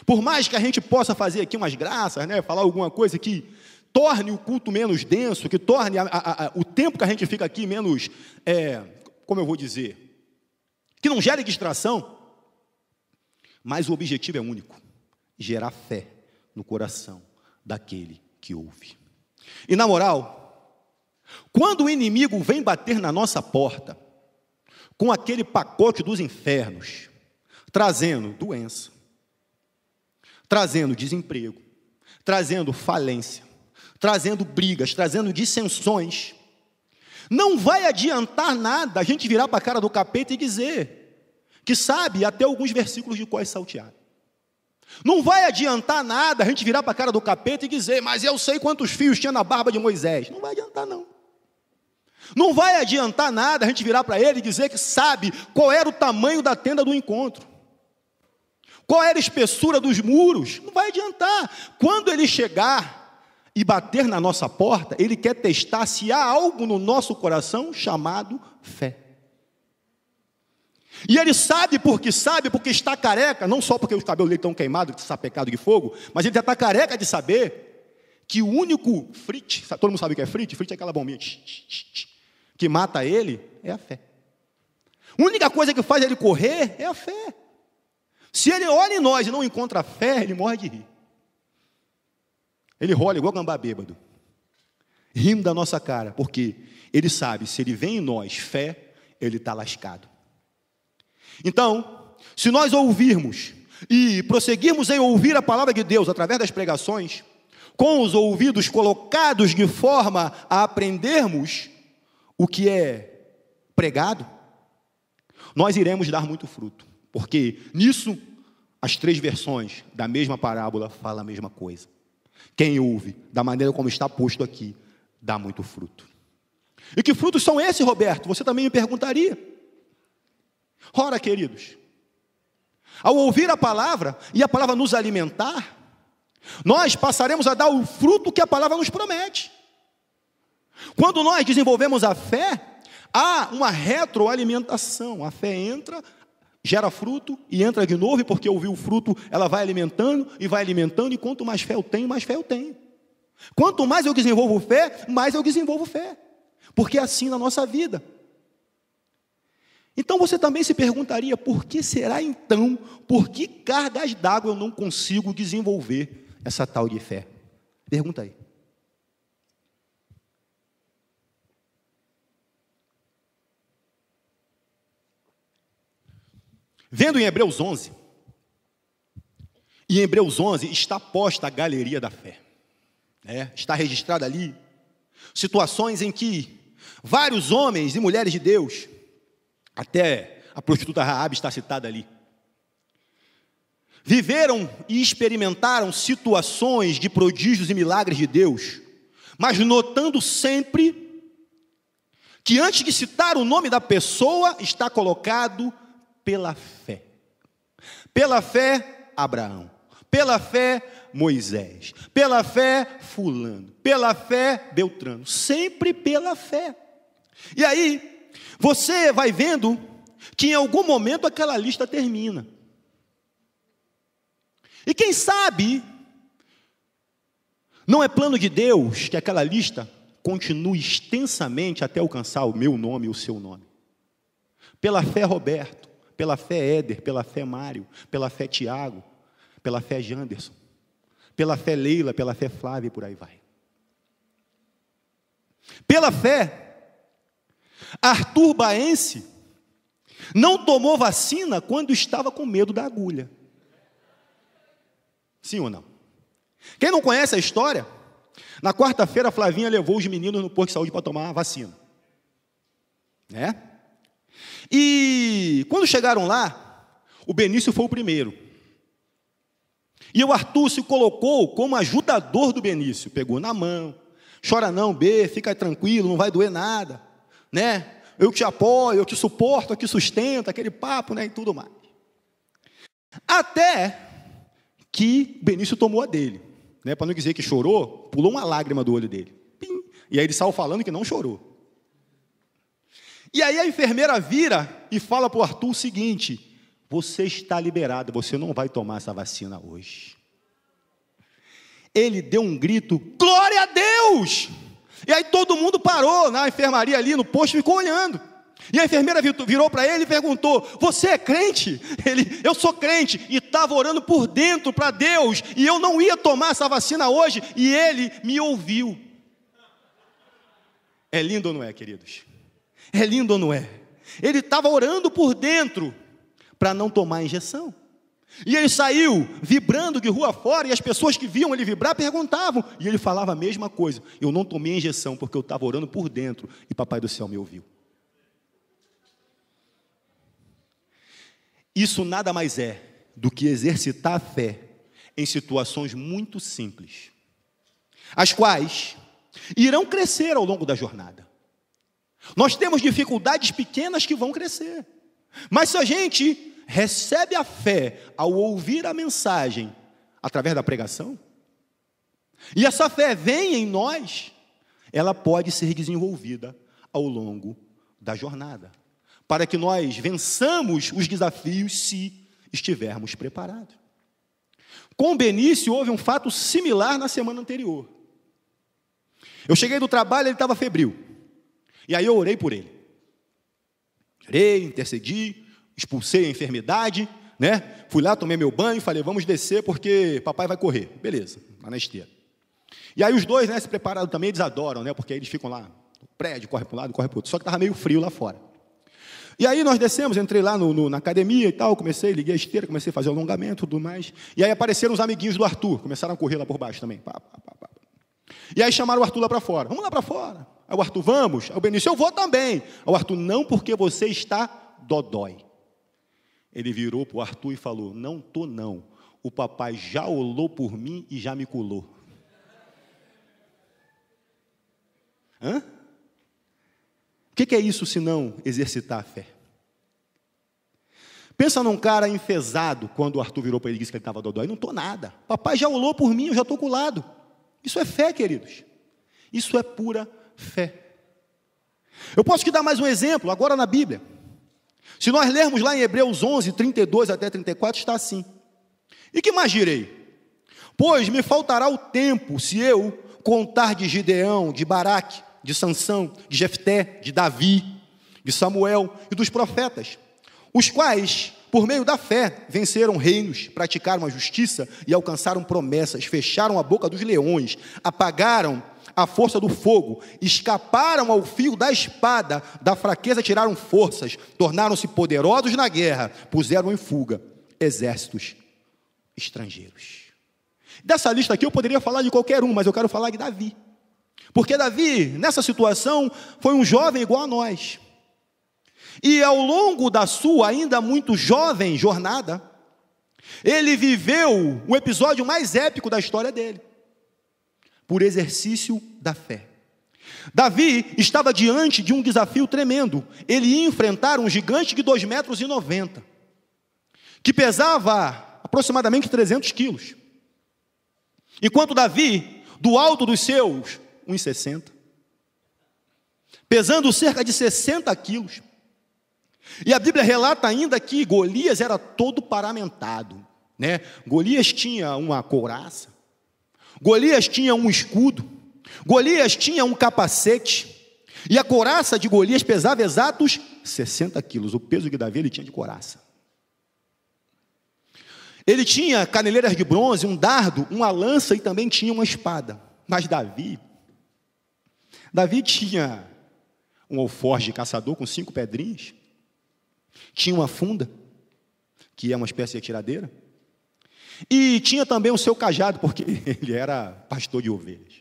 Por mais que a gente possa fazer aqui umas graças, né, falar alguma coisa que torne o culto menos denso, que torne o tempo que a gente fica aqui menos, como eu vou dizer, que não gere distração, mas o objetivo é único, gerar fé no coração daquele que ouve. E na moral, quando o inimigo vem bater na nossa porta, com aquele pacote dos infernos, trazendo doença, trazendo desemprego, trazendo falência, trazendo brigas, trazendo dissensões, não vai adiantar nada a gente virar para a cara do capeta e dizer que sabe até alguns versículos de cós salteado. Não vai adiantar nada a gente virar para a cara do capeta e dizer, mas eu sei quantos fios tinha na barba de Moisés. Não vai adiantar, não. Não vai adiantar nada a gente virar para ele e dizer que sabe qual era o tamanho da tenda do encontro, qual era a espessura dos muros. Não vai adiantar. Quando ele chegar e bater na nossa porta, ele quer testar se há algo no nosso coração chamado fé. E ele sabe porque está careca, não só porque os cabelos dele estão queimados, que está pecado de fogo, mas ele já está careca de saber que o único frit, todo mundo sabe o que é frit? Frit é aquela bombinha que mata ele, é a fé. A única coisa que faz ele correr é a fé. Se ele olha em nós e não encontra a fé, ele morre de rir. Ele rola igual gambá bêbado, rindo da nossa cara, porque ele sabe, se ele vê em nós fé, ele está lascado. Então, se nós ouvirmos e prosseguirmos em ouvir a palavra de Deus através das pregações, com os ouvidos colocados de forma a aprendermos o que é pregado, nós iremos dar muito fruto, porque nisso as 3 versões da mesma parábola falam a mesma coisa. Quem ouve, da maneira como está posto aqui, dá muito fruto. E que frutos são esses, Roberto? Você também me perguntaria. Ora, queridos, ao ouvir a palavra e a palavra nos alimentar, nós passaremos a dar o fruto que a palavra nos promete. Quando nós desenvolvemos a fé, há uma retroalimentação. A fé entra, gera fruto e entra de novo, e porque ouviu o fruto, ela vai alimentando, e quanto mais fé eu tenho, mais fé eu tenho. Quanto mais eu desenvolvo fé, mais eu desenvolvo fé. Porque é assim na nossa vida. Então você também se perguntaria, por que será então, por que cargas d'água eu não consigo desenvolver essa tal de fé? Pergunta aí. Vendo em Hebreus 11, e em Hebreus 11 está posta a galeria da fé. Está registrada ali situações em que vários homens e mulheres de Deus, até a prostituta Raabe está citada ali, viveram e experimentaram situações de prodígios e milagres de Deus, mas notando sempre que antes de citar o nome da pessoa, está colocado pela fé. Pela fé, Abraão. Pela fé, Moisés. Pela fé, fulano. Pela fé, Beltrano. Sempre pela fé. E aí, você vai vendo que em algum momento aquela lista termina. E quem sabe, não é plano de Deus que aquela lista continue extensamente até alcançar o meu nome e o seu nome. Pela fé, Roberto. Pela fé, Éder. Pela fé, Mário. Pela fé, Tiago. Pela fé, Janderson. Pela fé, Leila. Pela fé, Flávia, e por aí vai. Pela fé, Arthur Baense não tomou vacina quando estava com medo da agulha. Sim ou não? Quem não conhece a história, na quarta-feira a Flavinha levou os meninos no posto de saúde para tomar a vacina. E quando chegaram lá, o Benício foi o primeiro. E o Arthur se colocou como ajudador do Benício. Pegou na mão. Chora não, B, fica tranquilo, não vai doer nada. Eu te apoio, eu te suporto, eu te sustento, aquele papo, e tudo mais. Até que Benício tomou a dele. Para não dizer que chorou, pulou uma lágrima do olho dele. Pim. E aí ele saiu falando que não chorou. E aí a enfermeira vira e fala para o Arthur o seguinte: você está liberado, você não vai tomar essa vacina hoje. Ele deu um grito, glória a Deus! E aí todo mundo parou na enfermaria ali, no posto, ficou olhando. E a enfermeira virou para ele e perguntou: você é crente? Ele: eu sou crente. E estava orando por dentro para Deus, e eu não ia tomar essa vacina hoje, e ele me ouviu. É lindo ou não é, queridos? É lindo ou não é? Ele estava orando por dentro para não tomar a injeção. E ele saiu vibrando de rua fora, e as pessoas que viam ele vibrar perguntavam, e ele falava a mesma coisa: eu não tomei a injeção porque eu estava orando por dentro, e Papai do Céu me ouviu. Isso nada mais é do que exercitar a fé em situações muito simples, as quais irão crescer ao longo da jornada. Nós temos dificuldades pequenas que vão crescer, mas se a gente recebe a fé ao ouvir a mensagem através da pregação, e essa fé vem em nós, ela pode ser desenvolvida ao longo da jornada, para que nós vençamos os desafios se estivermos preparados. Com o Benício houve um fato similar na semana anterior. Eu cheguei do trabalho, ele estava febril. E aí eu orei por ele. Orei, intercedi, expulsei a enfermidade, Fui lá, tomei meu banho, falei, vamos descer porque papai vai correr. Beleza, lá na esteira. E aí os dois, se prepararam também, eles adoram, porque aí eles ficam lá no prédio, corre para um lado, corre para o outro. Só que estava meio frio lá fora. E aí nós descemos, entrei lá na academia e tal, liguei a esteira, comecei a fazer alongamento e tudo mais. E aí apareceram os amiguinhos do Arthur, começaram a correr lá por baixo também. Pá, pá, pá, pá. E aí chamaram o Arthur lá para fora. Vamos lá para fora. Aí o Arthur, vamos. Aí o Benício, eu vou também. Aí o Arthur, não, porque você está dodói. Ele virou para o Arthur e falou, não estou não. O papai já olhou por mim e já me culou. Hã? O que é isso senão exercitar a fé? Pensa num cara enfesado, quando o Arthur virou para ele e disse que ele estava dodói. Não estou nada. Papai já olhou por mim, eu já estou culado. Isso é fé, queridos. Isso é pura fé. Eu posso te dar mais um exemplo, agora na Bíblia. Se nós lermos lá em Hebreus 11, 32 até 34, está assim. E que mais direi? Pois me faltará o tempo, se eu contar de Gideão, de Baraque, de Sansão, de Jefté, de Davi, de Samuel e dos profetas, os quais, por meio da fé, venceram reinos, praticaram a justiça e alcançaram promessas, fecharam a boca dos leões, apagaram a força do fogo, escaparam ao fio da espada, da fraqueza tiraram forças, tornaram-se poderosos na guerra, puseram em fuga exércitos estrangeiros. Dessa lista aqui eu poderia falar de qualquer um, mas eu quero falar de Davi. Porque Davi, nessa situação, foi um jovem igual a nós. E ao longo da sua ainda muito jovem jornada, ele viveu o episódio mais épico da história dele, por exercício da fé. Davi estava diante de um desafio tremendo. Ele ia enfrentar um gigante de 2,90 metros, que pesava aproximadamente 300 quilos. Enquanto Davi, do alto dos seus 1,60, pesando cerca de 60 quilos, e a Bíblia relata ainda que Golias era todo paramentado, né? Golias tinha uma couraça, Golias tinha um escudo, Golias tinha um capacete, e a couraça de Golias pesava exatos 60 quilos, o peso que Davi ele tinha de couraça. Ele tinha caneleiras de bronze, um dardo, uma lança e também tinha uma espada. Mas Davi tinha um alforje de caçador com 5 pedrinhas, tinha uma funda, que é uma espécie de atiradeira, e tinha também o seu cajado, porque ele era pastor de ovelhas.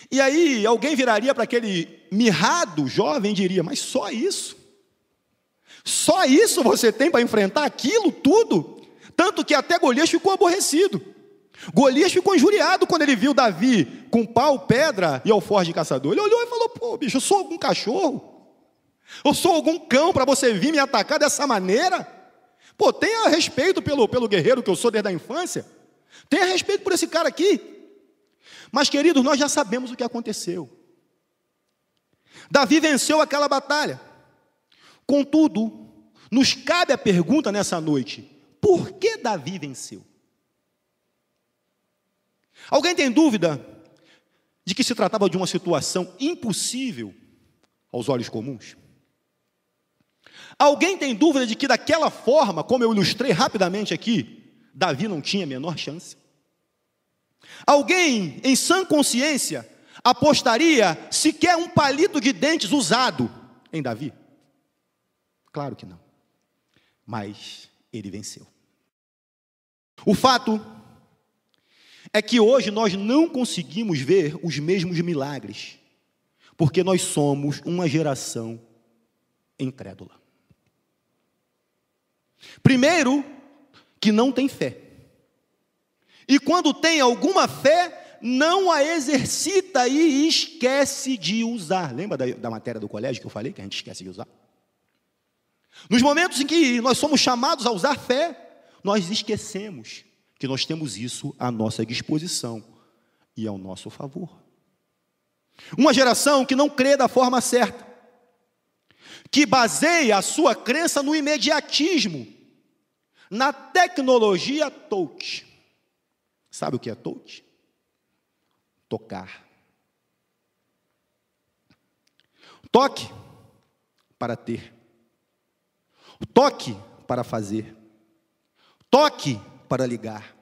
E aí alguém viraria para aquele mirrado jovem e diria, mas só isso? Só isso você tem para enfrentar aquilo tudo? Tanto que até Golias ficou aborrecido. Golias ficou injuriado quando ele viu Davi com pau, pedra e alforje de caçador. Ele olhou e falou, pô, bicho, eu sou algum cachorro? Eu sou algum cão para você vir me atacar dessa maneira? Pô, tenha respeito pelo guerreiro que eu sou desde a infância. Tenha respeito por esse cara aqui. Mas, queridos, nós já sabemos o que aconteceu. Davi venceu aquela batalha. Contudo, nos cabe a pergunta nessa noite, por que Davi venceu? Alguém tem dúvida de que se tratava de uma situação impossível aos olhos comuns? Alguém tem dúvida de que daquela forma, como eu ilustrei rapidamente aqui, Davi não tinha a menor chance? Alguém, em sã consciência, apostaria sequer um palito de dentes usado em Davi? Claro que não. Mas ele venceu. O fato é que hoje nós não conseguimos ver os mesmos milagres, porque nós somos uma geração incrédula. Primeiro, que não tem fé. E quando tem alguma fé, não a exercita e esquece de usar. Lembra da matéria do colégio que eu falei, que a gente esquece de usar? Nos momentos em que nós somos chamados a usar fé, nós esquecemos que nós temos isso à nossa disposição e ao nosso favor. Uma geração que não crê da forma certa, que baseia a sua crença no imediatismo, na tecnologia touch. Sabe o que é touch? Tocar. Toque para ter. Toque para fazer. Toque para ligar.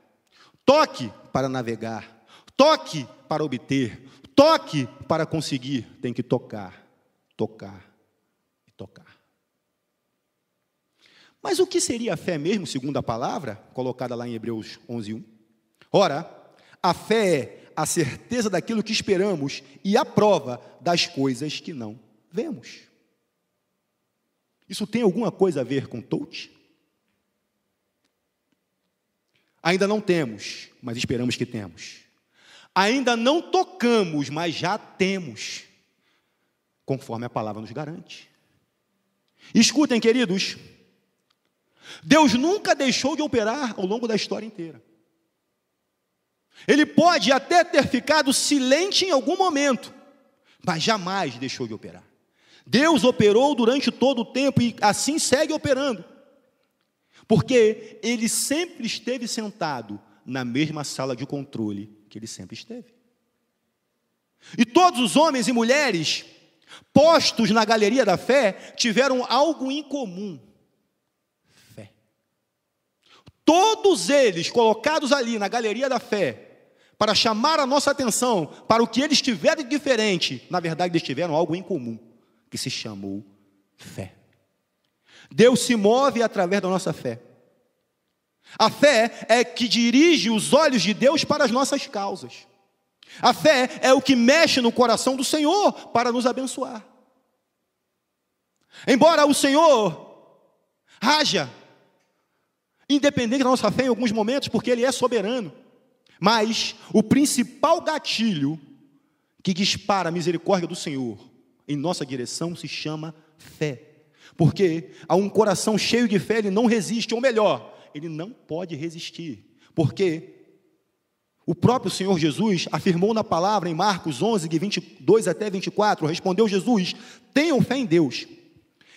Toque para navegar. Toque para obter. Toque para conseguir. Tem que tocar, tocar, tocar. Mas o que seria a fé mesmo, segundo a palavra, colocada lá em Hebreus 11:1? Ora, a fé é a certeza daquilo que esperamos e a prova das coisas que não vemos. Isso tem alguma coisa a ver com touch? Ainda não temos, mas esperamos que temos. Ainda não tocamos, mas já temos, conforme a palavra nos garante. Escutem, queridos, Deus nunca deixou de operar ao longo da história inteira. Ele pode até ter ficado silente em algum momento, mas jamais deixou de operar. Deus operou durante todo o tempo e assim segue operando, porque Ele sempre esteve sentado na mesma sala de controle que Ele sempre esteve. E todos os homens e mulheres postos na galeria da fé tiveram algo em comum: fé. Todos eles colocados ali na galeria da fé para chamar a nossa atenção para o que eles tiveram de diferente, na verdade eles tiveram algo em comum, que se chamou fé. Deus se move através da nossa fé. A fé é que dirige os olhos de Deus para as nossas causas. A fé é o que mexe no coração do Senhor para nos abençoar. Embora o Senhor haja, independente da nossa fé em alguns momentos, porque Ele é soberano, mas o principal gatilho que dispara a misericórdia do Senhor em nossa direção se chama fé. Porque a um coração cheio de fé ele não resiste, ou melhor, ele não pode resistir. Porque o próprio Senhor Jesus afirmou na palavra em Marcos 11, de 22 até 24, respondeu Jesus: tenham fé em Deus.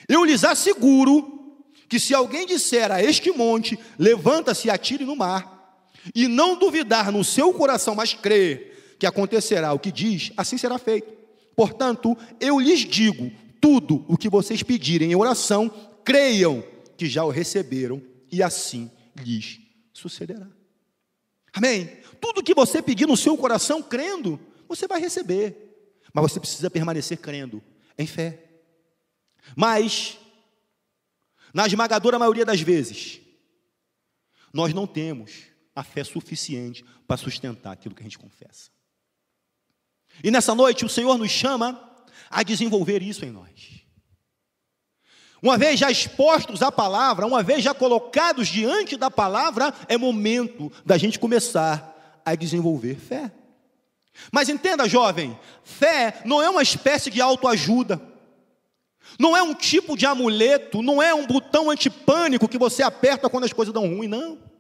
Eu lhes asseguro que se alguém disser a este monte, levanta-se e atire no mar, e não duvidar no seu coração, mas crer que acontecerá o que diz, assim será feito. Portanto, eu lhes digo, tudo o que vocês pedirem em oração, creiam que já o receberam, e assim lhes sucederá. Amém? Tudo que você pedir no seu coração, crendo, você vai receber. Mas você precisa permanecer crendo, em fé. Mas, na esmagadora maioria das vezes, nós não temos a fé suficiente para sustentar aquilo que a gente confessa. E nessa noite o Senhor nos chama a desenvolver isso em nós. Uma vez já expostos à palavra, uma vez já colocados diante da palavra, é momento da gente começar a desenvolver fé. Mas entenda, jovem, fé não é uma espécie de autoajuda, não é um tipo de amuleto, não é um botão antipânico que você aperta quando as coisas dão ruim, não.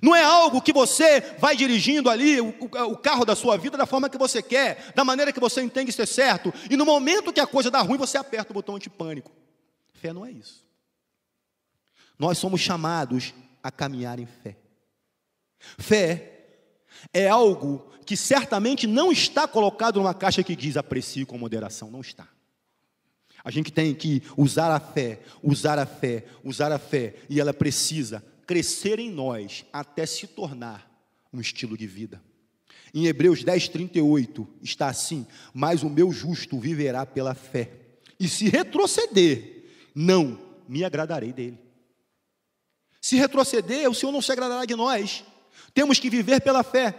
Não é algo que você vai dirigindo ali o carro da sua vida da forma que você quer, da maneira que você entende ser certo, e no momento que a coisa dá ruim, você aperta o botão antipânico. Fé não é isso. Nós somos chamados a caminhar em fé. Fé é algo que certamente não está colocado numa caixa que diz aprecie com moderação, não está. A gente tem que usar a fé, usar a fé, usar a fé, e ela precisa crescer em nós até se tornar um estilo de vida. Em Hebreus 10:38 está assim: mas o meu justo viverá pela fé, e se retroceder, não me agradarei dele. Se retroceder, o Senhor não se agradará de nós. Temos que viver pela fé.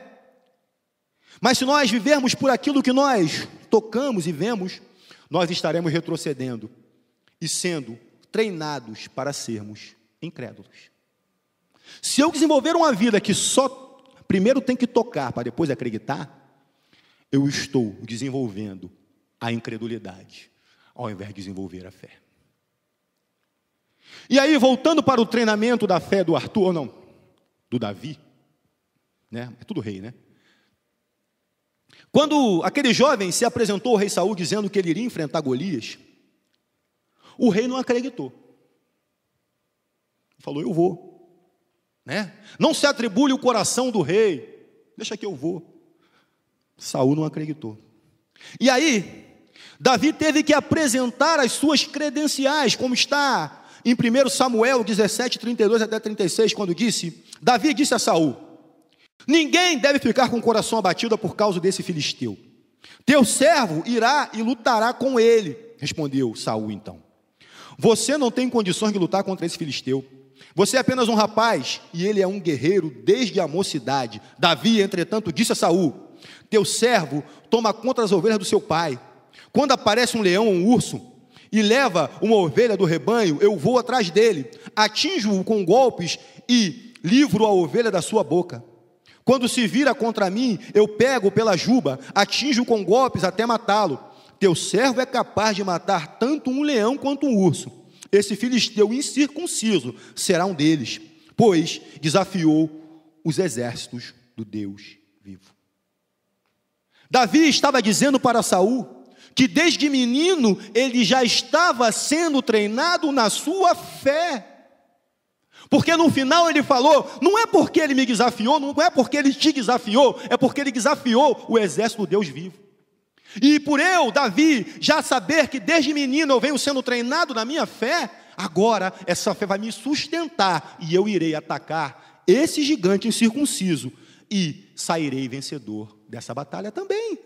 Mas se nós vivermos por aquilo que nós tocamos e vemos, nós estaremos retrocedendo e sendo treinados para sermos incrédulos. Se eu desenvolver uma vida que só primeiro tem que tocar para depois acreditar, eu estou desenvolvendo a incredulidade ao invés de desenvolver a fé. E aí, voltando para o treinamento da fé do Arthur, ou não, do Davi, né? É tudo rei, né? Quando aquele jovem se apresentou ao rei Saul dizendo que ele iria enfrentar Golias, o rei não acreditou. Falou: eu vou. Né? Não se atribule o coração do rei, deixa que eu vou. Saul não acreditou. E aí, Davi teve que apresentar as suas credenciais, como está em 1 Samuel 17, 32 até 36, quando Davi disse a Saul: ninguém deve ficar com o coração abatido por causa desse filisteu. Teu servo irá e lutará com ele, respondeu Saul então. Você não tem condições de lutar contra esse filisteu. Você é apenas um rapaz, e ele é um guerreiro desde a mocidade. Davi, entretanto, disse a Saul: teu servo toma conta das ovelhas do seu pai. Quando aparece um leão ou um urso, e leva uma ovelha do rebanho, eu vou atrás dele, atinjo-o com golpes, e livro a ovelha da sua boca. Quando se vira contra mim, eu pego pela juba, atinjo com golpes até matá-lo. Teu servo é capaz de matar tanto um leão quanto um urso. Esse filisteu incircunciso será um deles, pois desafiou os exércitos do Deus vivo. Davi estava dizendo para Saul que desde menino ele já estava sendo treinado na sua fé. Porque no final ele falou, não é porque ele me desafiou, não é porque ele te desafiou, é porque ele desafiou o exército do Deus vivo. E por eu, Davi, já saber que desde menino eu venho sendo treinado na minha fé, agora essa fé vai me sustentar e eu irei atacar esse gigante incircunciso e sairei vencedor dessa batalha também.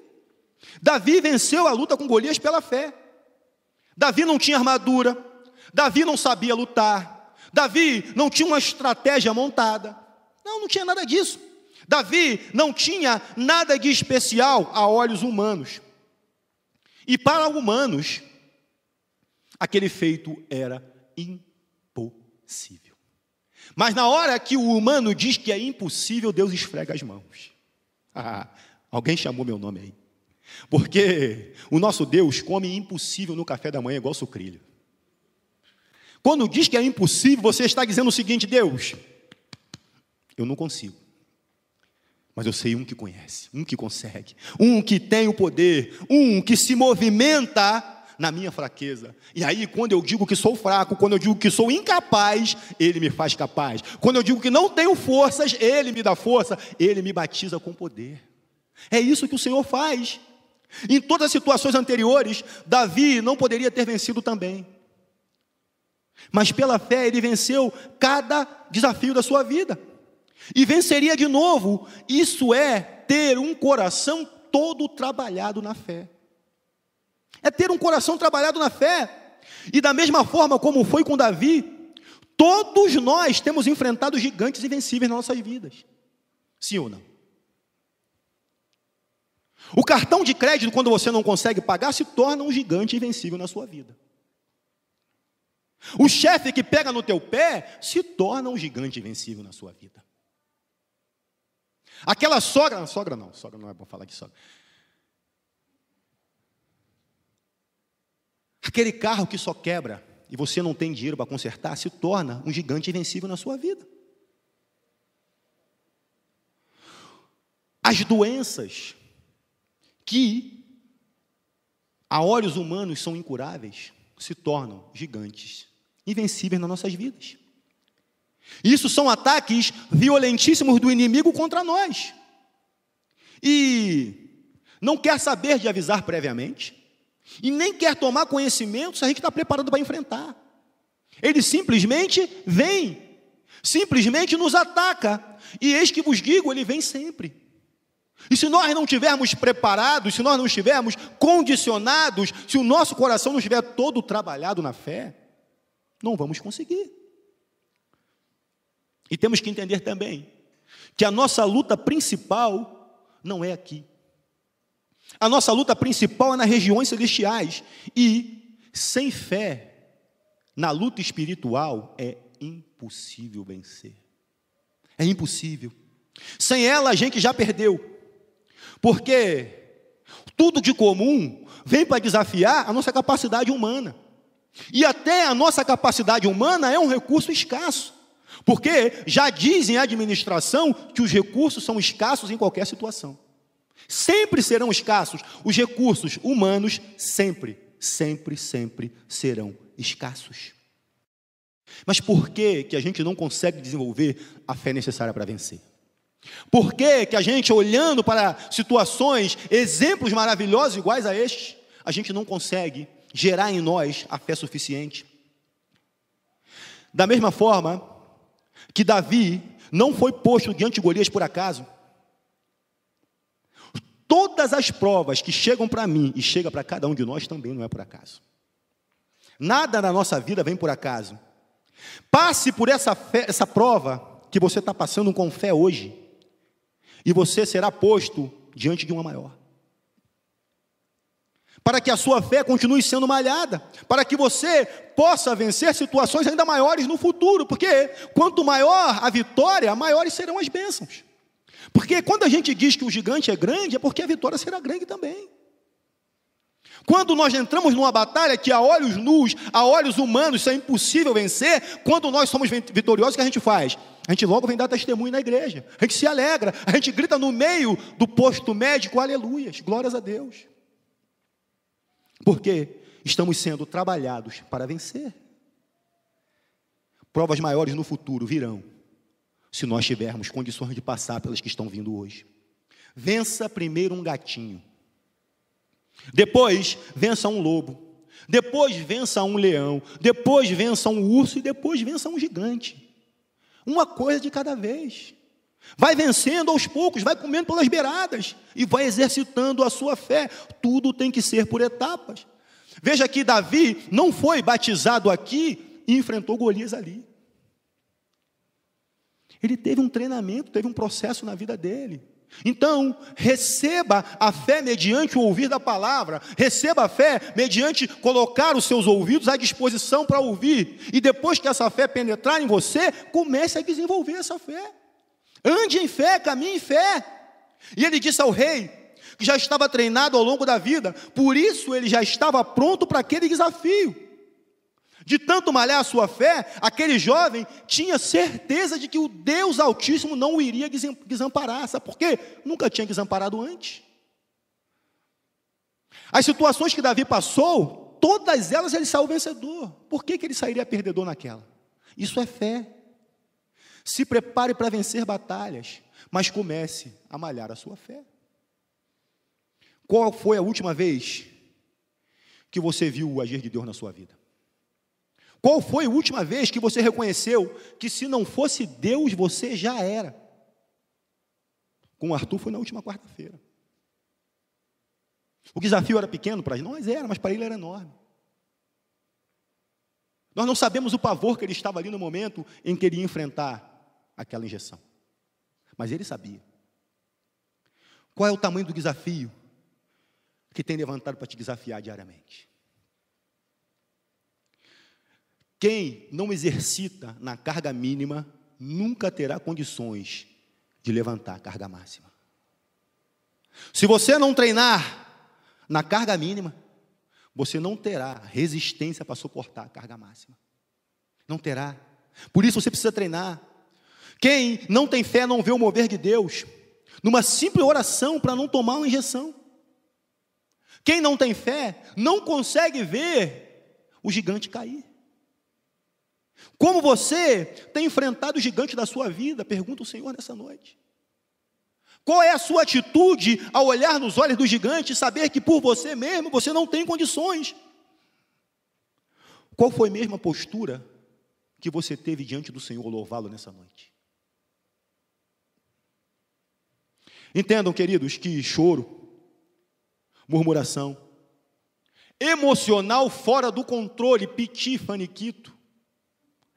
Davi venceu a luta com Golias pela fé. Davi não tinha armadura, Davi não sabia lutar, Davi não tinha uma estratégia montada, não tinha nada disso. Davi não tinha nada de especial a olhos humanos. E para humanos, aquele feito era impossível. Mas na hora que o humano diz que é impossível, Deus esfrega as mãos. Alguém chamou meu nome aí. Porque o nosso Deus come impossível no café da manhã igual sucrilho. Quando diz que é impossível, você está dizendo o seguinte: Deus, eu não consigo. Mas eu sei um que conhece, um que consegue, um que tem o poder, um que se movimenta na minha fraqueza. E aí, quando eu digo que sou fraco, quando eu digo que sou incapaz, Ele me faz capaz. Quando eu digo que não tenho forças, Ele me dá força, Ele me batiza com poder. É isso que o Senhor faz. Em todas as situações anteriores, Davi não poderia ter vencido também. Mas pela fé, ele venceu cada desafio da sua vida. E venceria de novo. Isso é ter um coração todo trabalhado na fé. É ter um coração trabalhado na fé. E da mesma forma como foi com Davi, todos nós temos enfrentado gigantes invencíveis nas nossas vidas. Sim ou não? O cartão de crédito, quando você não consegue pagar, se torna um gigante invencível na sua vida. O chefe que pega no teu pé se torna um gigante invencível na sua vida. Aquela sogra não é bom falar de sogra. Aquele carro que só quebra e você não tem dinheiro para consertar, se torna um gigante invencível na sua vida. As doenças que a olhos humanos são incuráveis, se tornam gigantes invencíveis nas nossas vidas. Isso são ataques violentíssimos do inimigo contra nós. E não quer saber de avisar previamente, e nem quer tomar conhecimento se a gente está preparado para enfrentar. Ele simplesmente vem, simplesmente nos ataca, e eis que vos digo, ele vem sempre. E se nós não estivermos preparados, se nós não estivermos condicionados, se o nosso coração não estiver todo trabalhado na fé, não vamos conseguir. E temos que entender também que a nossa luta principal não é aqui. A nossa luta principal é nas regiões celestiais. E sem fé, na luta espiritual, é impossível vencer. É impossível. Sem ela, a gente já perdeu. Porque tudo de comum vem para desafiar a nossa capacidade humana. E até a nossa capacidade humana é um recurso escasso. Porque já dizem a administração que os recursos são escassos em qualquer situação. Sempre serão escassos. Os recursos humanos sempre serão escassos. Mas por que a gente não consegue desenvolver a fé necessária para vencer? Por que a gente, olhando para situações, exemplos maravilhosos iguais a estes, a gente não consegue gerar em nós a fé suficiente? Da mesma forma que Davi não foi posto diante de Golias por acaso, todas as provas que chegam para mim e chegam para cada um de nós também não é por acaso. Nada na nossa vida vem por acaso. Passe por essa prova que você está passando com fé hoje, e você será posto diante de uma maior. Para que a sua fé continue sendo malhada, para que você possa vencer situações ainda maiores no futuro, porque quanto maior a vitória, maiores serão as bênçãos. Porque quando a gente diz que o gigante é grande, é porque a vitória será grande também. Quando nós entramos numa batalha que a olhos nus, a olhos humanos, isso é impossível vencer, quando nós somos vitoriosos, o que a gente faz? A gente logo vem dar testemunho na igreja, a gente se alegra, a gente grita no meio do posto médico, aleluias, glórias a Deus. Porque estamos sendo trabalhados para vencer. Provas maiores no futuro virão, se nós tivermos condições de passar pelas que estão vindo hoje. Vença primeiro um gatinho. Depois, vença um lobo. Depois, vença um leão. Depois, vença um urso. E depois, vença um gigante. Uma coisa de cada vez. Vai vencendo aos poucos, vai comendo pelas beiradas. E vai exercitando a sua fé. Tudo tem que ser por etapas. Veja que Davi não foi batizado aqui e enfrentou Golias ali. Ele teve um treinamento, teve um processo na vida dele. Então, receba a fé mediante o ouvir da palavra, receba a fé mediante colocar os seus ouvidos à disposição para ouvir, e depois que essa fé penetrar em você, comece a desenvolver essa fé. Ande em fé, caminhe em fé. E ele disse ao rei, que já estava treinado ao longo da vida, por isso ele já estava pronto para aquele desafio. De tanto malhar a sua fé, aquele jovem tinha certeza de que o Deus Altíssimo não o iria desamparar. Sabe por quê? Nunca tinha desamparado antes. As situações que Davi passou, todas elas ele saiu vencedor. Por que ele sairia perdedor naquela? Isso é fé. Se prepare para vencer batalhas, mas comece a malhar a sua fé. Qual foi a última vez que você viu o agir de Deus na sua vida? Qual foi a última vez que você reconheceu que se não fosse Deus, você já era? Com o Arthur foi na última quarta-feira. O desafio era pequeno para nós, mas para ele era enorme. Nós não sabemos o pavor que ele estava ali no momento em que ele ia enfrentar aquela injeção. Mas ele sabia. Qual é o tamanho do desafio que tem levantado para te desafiar diariamente? Quem não exercita na carga mínima, nunca terá condições de levantar a carga máxima. Se você não treinar na carga mínima, você não terá resistência para suportar a carga máxima. Não terá. Por isso você precisa treinar. Quem não tem fé não vê o mover de Deus, numa simples oração para não tomar uma injeção. Quem não tem fé não consegue ver o gigante cair. Como você tem enfrentado o gigante da sua vida? Pergunta o Senhor nessa noite. Qual é a sua atitude ao olhar nos olhos do gigante e saber que por você mesmo você não tem condições? Qual foi mesmo a postura que você teve diante do Senhor louvá-lo nessa noite? Entendam, queridos, que choro, murmuração, emocional fora do controle, piti, faniquito,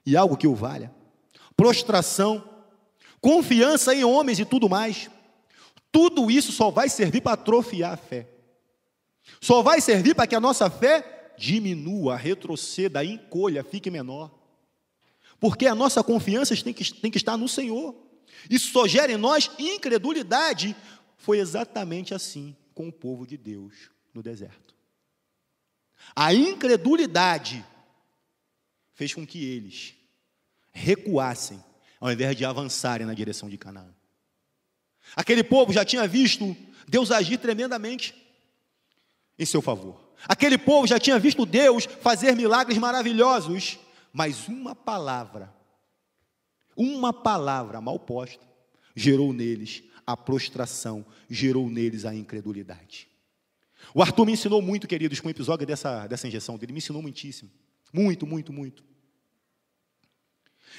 e algo que o valha, prostração, confiança em homens e tudo mais, tudo isso só vai servir para atrofiar a fé, só vai servir para que a nossa fé diminua, retroceda, encolha, fique menor, porque a nossa confiança tem que estar no Senhor, isso só gera em nós incredulidade. Foi exatamente assim com o povo de Deus no deserto. A incredulidade fez com que eles recuassem, ao invés de avançarem na direção de Canaã. Aquele povo já tinha visto Deus agir tremendamente em seu favor. Aquele povo já tinha visto Deus fazer milagres maravilhosos, mas uma palavra mal posta, gerou neles a prostração, gerou neles a incredulidade. O Arthur me ensinou muito, queridos, com o episódio dessa injeção dele, me ensinou muitíssimo. Muito, muito, muito.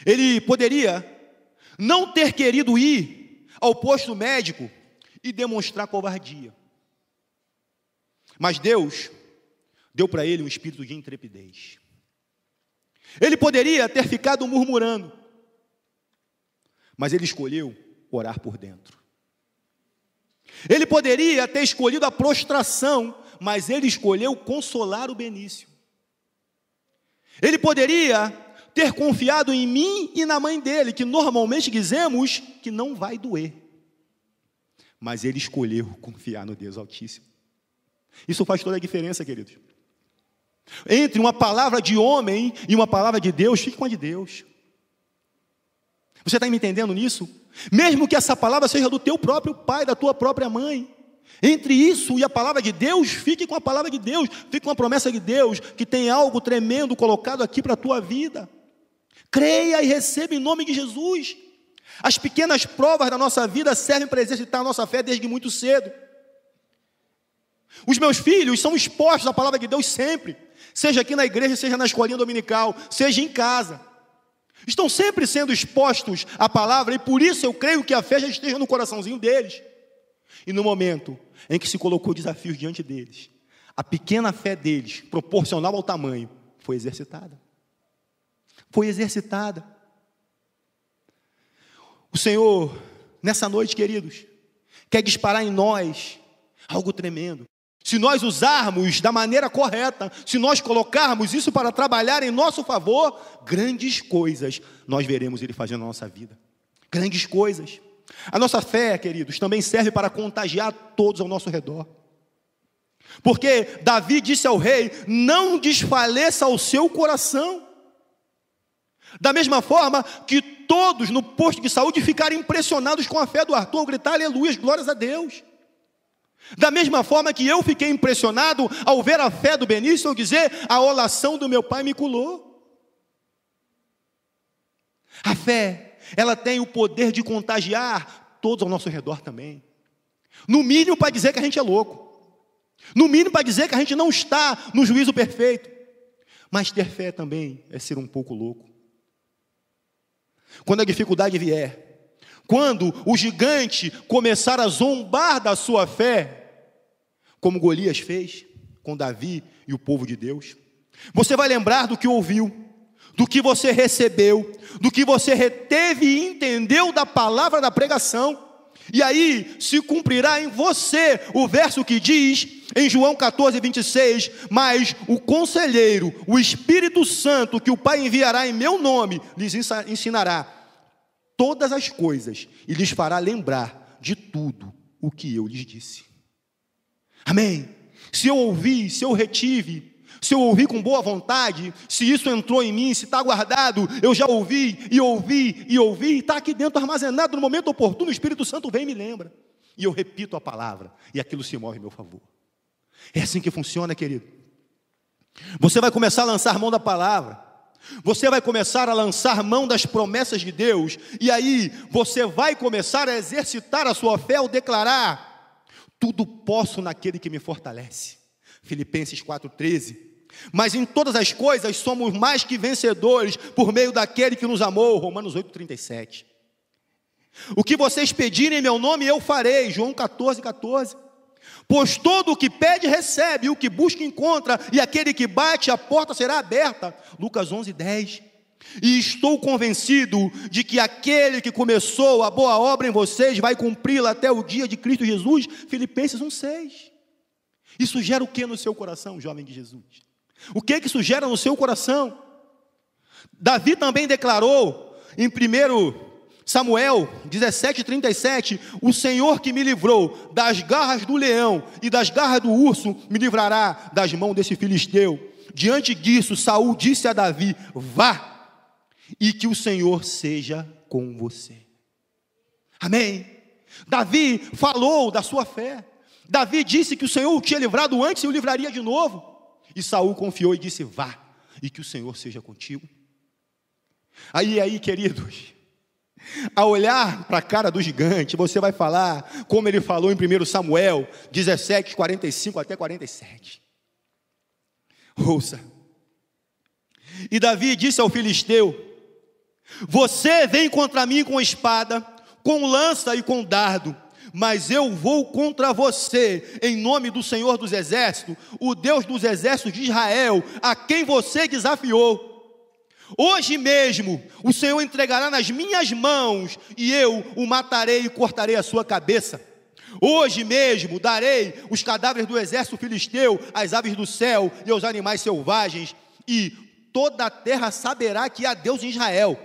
Ele poderia não ter querido ir ao posto médico e demonstrar covardia. Mas Deus deu para ele um espírito de intrepidez. Ele poderia ter ficado murmurando, mas ele escolheu orar por dentro. Ele poderia ter escolhido a prostração, mas ele escolheu consolar o Benício. Ele poderia ter confiado em mim e na mãe dele, que normalmente dizemos que não vai doer. Mas ele escolheu confiar no Deus Altíssimo. Isso faz toda a diferença, queridos. Entre uma palavra de homem e uma palavra de Deus, fique com a de Deus. Você está me entendendo nisso? Mesmo que essa palavra seja do teu próprio pai, da tua própria mãe. Entre isso e a palavra de Deus, fique com a palavra de Deus, fique com a promessa de Deus, que tem algo tremendo colocado aqui para a tua vida. Creia e receba em nome de Jesus. As pequenas provas da nossa vida servem para exercitar a nossa fé desde muito cedo. Os meus filhos são expostos à palavra de Deus sempre, seja aqui na igreja, seja na escolinha dominical, seja em casa. Estão sempre sendo expostos à palavra, e por isso eu creio que a fé já esteja no coraçãozinho deles. E no momento em que se colocou desafios diante deles, a pequena fé deles, proporcional ao tamanho, foi exercitada. Foi exercitada. O Senhor, nessa noite, queridos, quer disparar em nós algo tremendo. Se nós usarmos da maneira correta, se nós colocarmos isso para trabalhar em nosso favor, grandes coisas nós veremos Ele fazendo na nossa vida. Grandes coisas. A nossa fé, queridos, também serve para contagiar todos ao nosso redor. Porque Davi disse ao rei: não desfaleça o seu coração. Da mesma forma que todos no posto de saúde ficaram impressionados com a fé do Arthur, ao gritar aleluia, glórias a Deus. Da mesma forma que eu fiquei impressionado ao ver a fé do Benício, ao dizer: a oração do meu pai me curou. A fé, ela tem o poder de contagiar todos ao nosso redor também. No mínimo para dizer que a gente é louco. No mínimo para dizer que a gente não está no juízo perfeito. Mas ter fé também é ser um pouco louco. Quando a dificuldade vier, quando o gigante começar a zombar da sua fé, como Golias fez com Davi e o povo de Deus, você vai lembrar do que ouviu, do que você recebeu, do que você reteve e entendeu da palavra da pregação, e aí se cumprirá em você o verso que diz em João 14, 26, mas o conselheiro, o Espírito Santo, que o Pai enviará em meu nome, lhes ensinará todas as coisas e lhes fará lembrar de tudo o que eu lhes disse. Amém? Se eu ouvi, se eu retive, se eu ouvi com boa vontade, se isso entrou em mim, se está guardado, eu já ouvi, e está aqui dentro armazenado, no momento oportuno, o Espírito Santo vem e me lembra, e eu repito a palavra, e aquilo se move em meu favor. É assim que funciona, querido. Você vai começar a lançar mão da palavra, você vai começar a lançar mão das promessas de Deus, e aí você vai começar a exercitar a sua fé ao declarar: tudo posso naquele que me fortalece. Filipenses 4,13. Mas em todas as coisas somos mais que vencedores por meio daquele que nos amou. Romanos 8,37. O que vocês pedirem em meu nome eu farei. João 14,14. Pois todo o que pede recebe, o que busca encontra, e aquele que bate a porta será aberta. Lucas 11,10. E estou convencido de que aquele que começou a boa obra em vocês vai cumpri-la até o dia de Cristo Jesus. Filipenses 1,6. Isso gera o que no seu coração, jovem de Jesus? O que isso gera no seu coração? Davi também declarou em 1 Samuel 17,37, o Senhor que me livrou das garras do leão e das garras do urso, me livrará das mãos desse filisteu. Diante disso, Saul disse a Davi: vá, e que o Senhor seja com você. Amém? Davi falou da sua fé. Davi disse que o Senhor o tinha livrado antes e o livraria de novo. E Saul confiou e disse: vá, e que o Senhor seja contigo. Aí, queridos, a olhar para a cara do gigante, você vai falar como ele falou em 1 Samuel 17, 45 até 47. Ouça. E Davi disse ao filisteu: você vem contra mim com espada, com lança e com dardo, mas eu vou contra você em nome do Senhor dos Exércitos, o Deus dos exércitos de Israel, a quem você desafiou. Hoje mesmo o Senhor entregará nas minhas mãos, e eu o matarei e cortarei a sua cabeça. Hoje mesmo darei os cadáveres do exército filisteu às aves do céu e aos animais selvagens, e toda a terra saberá que há Deus em Israel.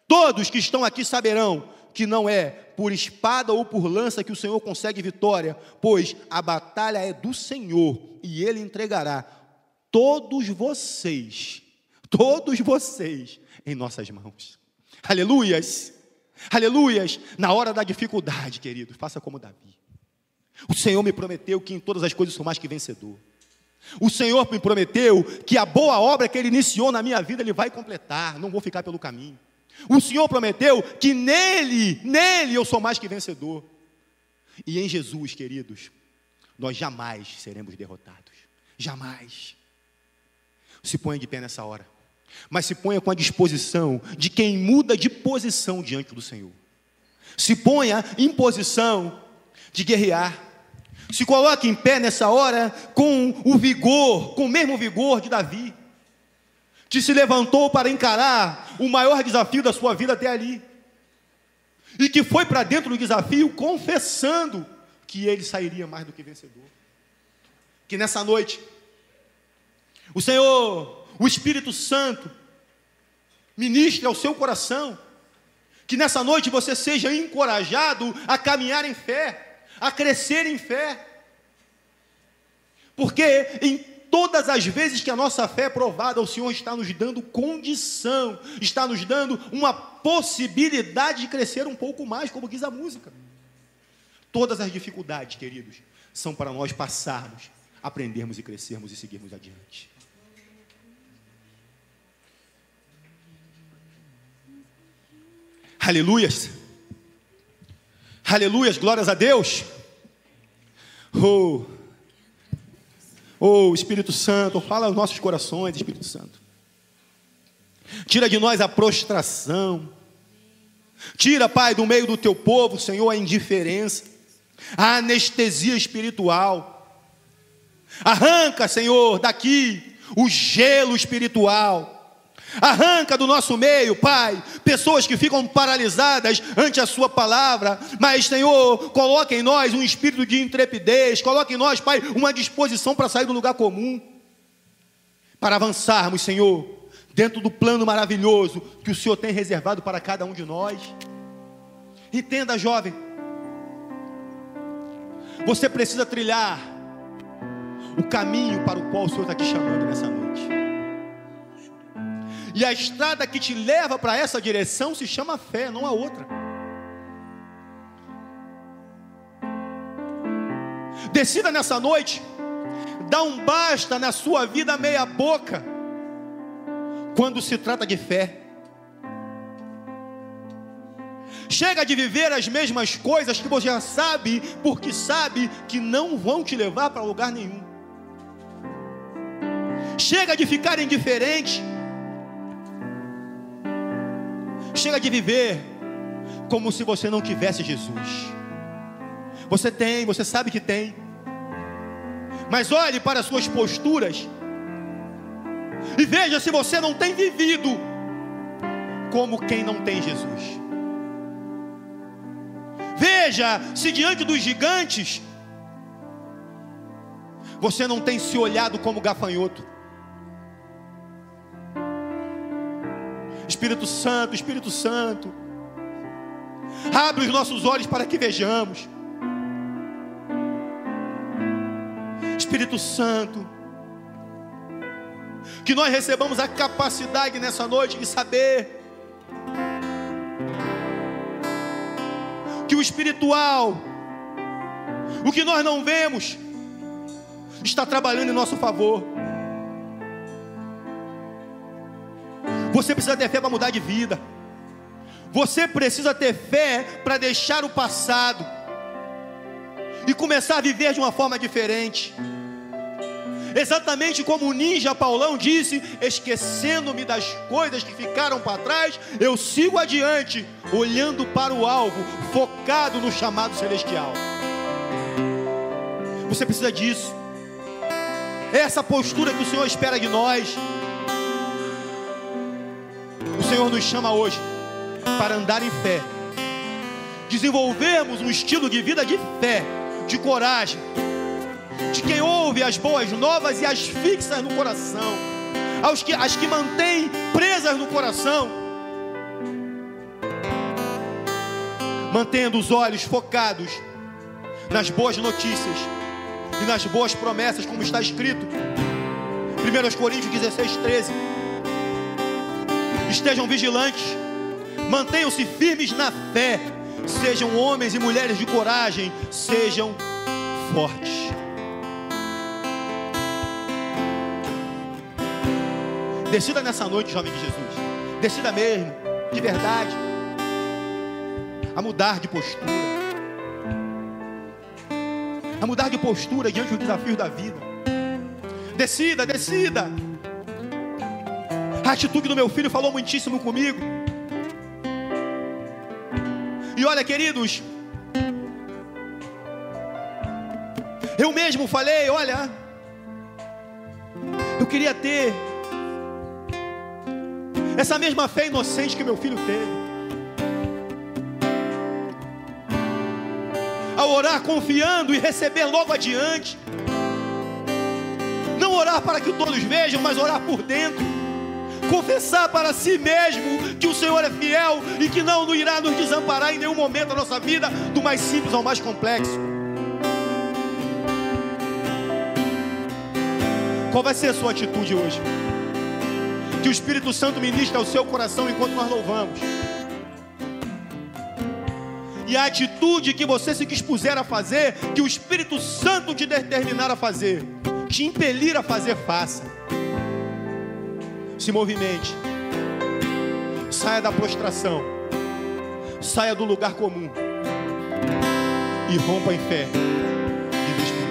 Todos que estão aqui saberão que não é por espada ou por lança que o Senhor consegue vitória, pois a batalha é do Senhor, e Ele entregará todos vocês em nossas mãos. Aleluias, aleluias. Na hora da dificuldade, queridos, faça como Davi. O Senhor me prometeu que em todas as coisas sou mais que vencedor. O Senhor me prometeu que a boa obra que Ele iniciou na minha vida, Ele vai completar, não vou ficar pelo caminho. O Senhor prometeu que nele eu sou mais que vencedor. E em Jesus, queridos, nós jamais seremos derrotados. Jamais. Se ponha de pé nessa hora, mas se ponha com a disposição de quem muda de posição diante do Senhor. Se ponha em posição de guerrear. Se coloque em pé nessa hora com o vigor, com o mesmo vigor de Davi, que se levantou para encarar o maior desafio da sua vida até ali, e que foi para dentro do desafio confessando que ele sairia mais do que vencedor. Que nessa noite o Senhor, o Espírito Santo, ministre ao seu coração, que nessa noite você seja encorajado a caminhar em fé, a crescer em fé, porque em todas as vezes que a nossa fé é provada, o Senhor está nos dando condição, está nos dando uma possibilidade de crescer um pouco mais, como diz a música. Todas as dificuldades, queridos, são para nós passarmos, aprendermos e crescermos e seguirmos adiante. Aleluias, aleluias, glórias a Deus. Espírito Santo, fala aos nossos corações, Espírito Santo. Tira de nós a prostração. Tira, Pai, do meio do teu povo, Senhor, a indiferença, a anestesia espiritual. Arranca, Senhor, daqui o gelo espiritual. Arranca do nosso meio, Pai, pessoas que ficam paralisadas ante a sua palavra, mas, Senhor, coloca em nós um espírito de intrepidez, coloca em nós, Pai, uma disposição para sair do lugar comum, para avançarmos, Senhor, dentro do plano maravilhoso que o Senhor tem reservado para cada um de nós. Entenda, jovem, você precisa trilhar o caminho para o qual o Senhor está te chamando nessa noite. E a estrada que te leva para essa direção se chama fé, não há outra. Decida nessa noite, dá um basta na sua vida meia boca, quando se trata de fé. Chega de viver as mesmas coisas que você já sabe, porque sabe que não vão te levar para lugar nenhum. Chega de ficar indiferente. Chega de viver como se você não tivesse Jesus. Você tem, você sabe que tem, mas olhe para as suas posturas e veja se você não tem vivido como quem não tem Jesus. Veja se diante dos gigantes você não tem se olhado como gafanhoto. Espírito Santo, abre os nossos olhos para que vejamos. Espírito Santo, que nós recebamos a capacidade nessa noite de saber que o espiritual, o que nós não vemos, está trabalhando em nosso favor. Você precisa ter fé para mudar de vida. Você precisa ter fé para deixar o passado e começar a viver de uma forma diferente. Exatamente como o ninja Paulão disse: esquecendo-me das coisas que ficaram para trás, eu sigo adiante, olhando para o alvo, focado no chamado celestial. Você precisa disso. Essa postura que o Senhor espera de nós. O Senhor nos chama hoje para andar em fé, desenvolvermos um estilo de vida de fé, de coragem, de quem ouve as boas novas e as fixa no coração, as que mantém presas no coração, mantendo os olhos focados nas boas notícias e nas boas promessas, como está escrito 1 Coríntios 16:13. Estejam vigilantes, mantenham-se firmes na fé, sejam homens e mulheres de coragem, sejam fortes. Decida nessa noite, jovem de Jesus, decida mesmo, de verdade, a mudar de postura, a mudar de postura diante dos desafios da vida. Decida, decida. A atitude do meu filho falou muitíssimo comigo. E olha, queridos, eu mesmo falei, olha, eu queria ter essa mesma fé inocente que meu filho teve, ao orar confiando e receber logo adiante. Não orar para que todos vejam, mas orar por dentro, confessar para si mesmo que o Senhor é fiel e que não irá nos desamparar em nenhum momento da nossa vida, do mais simples ao mais complexo. Qual vai ser a sua atitude hoje? Que o Espírito Santo ministre ao seu coração enquanto nós louvamos. E a atitude que você se dispuser a fazer, que o Espírito Santo te determinar a fazer, te impelir a fazer, faça. Se movimente. Saia da prostração. Saia do lugar comum. E rompa em fé. Diz o Espírito.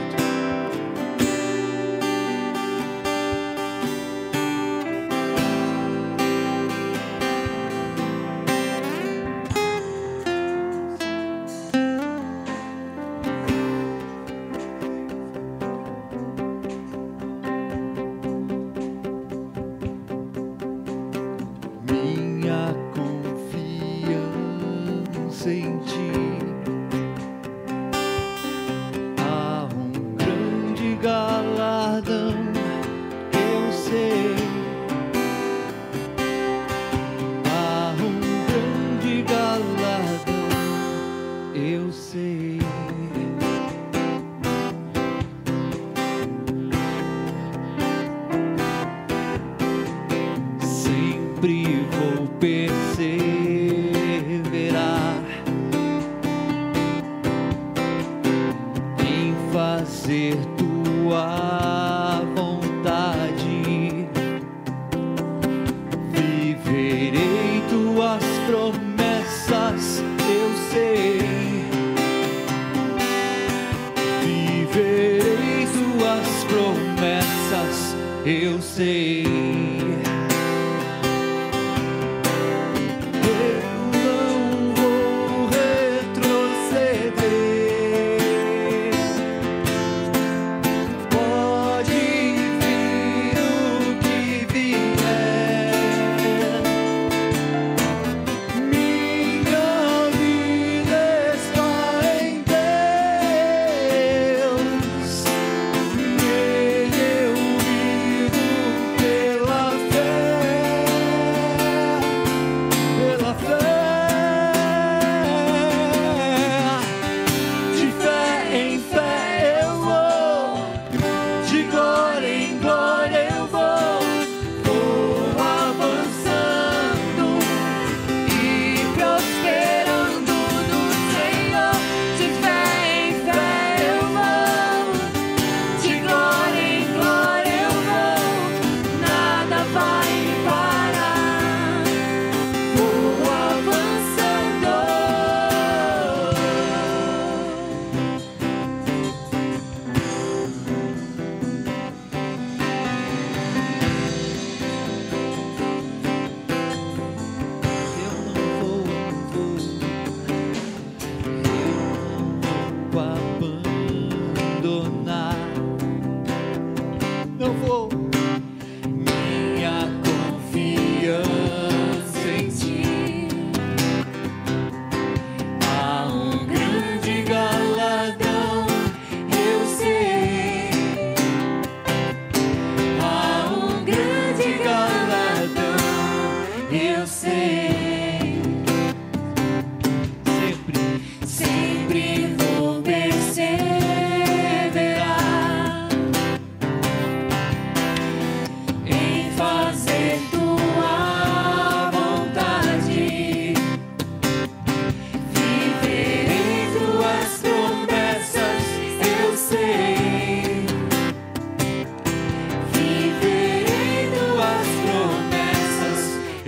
Eu sei.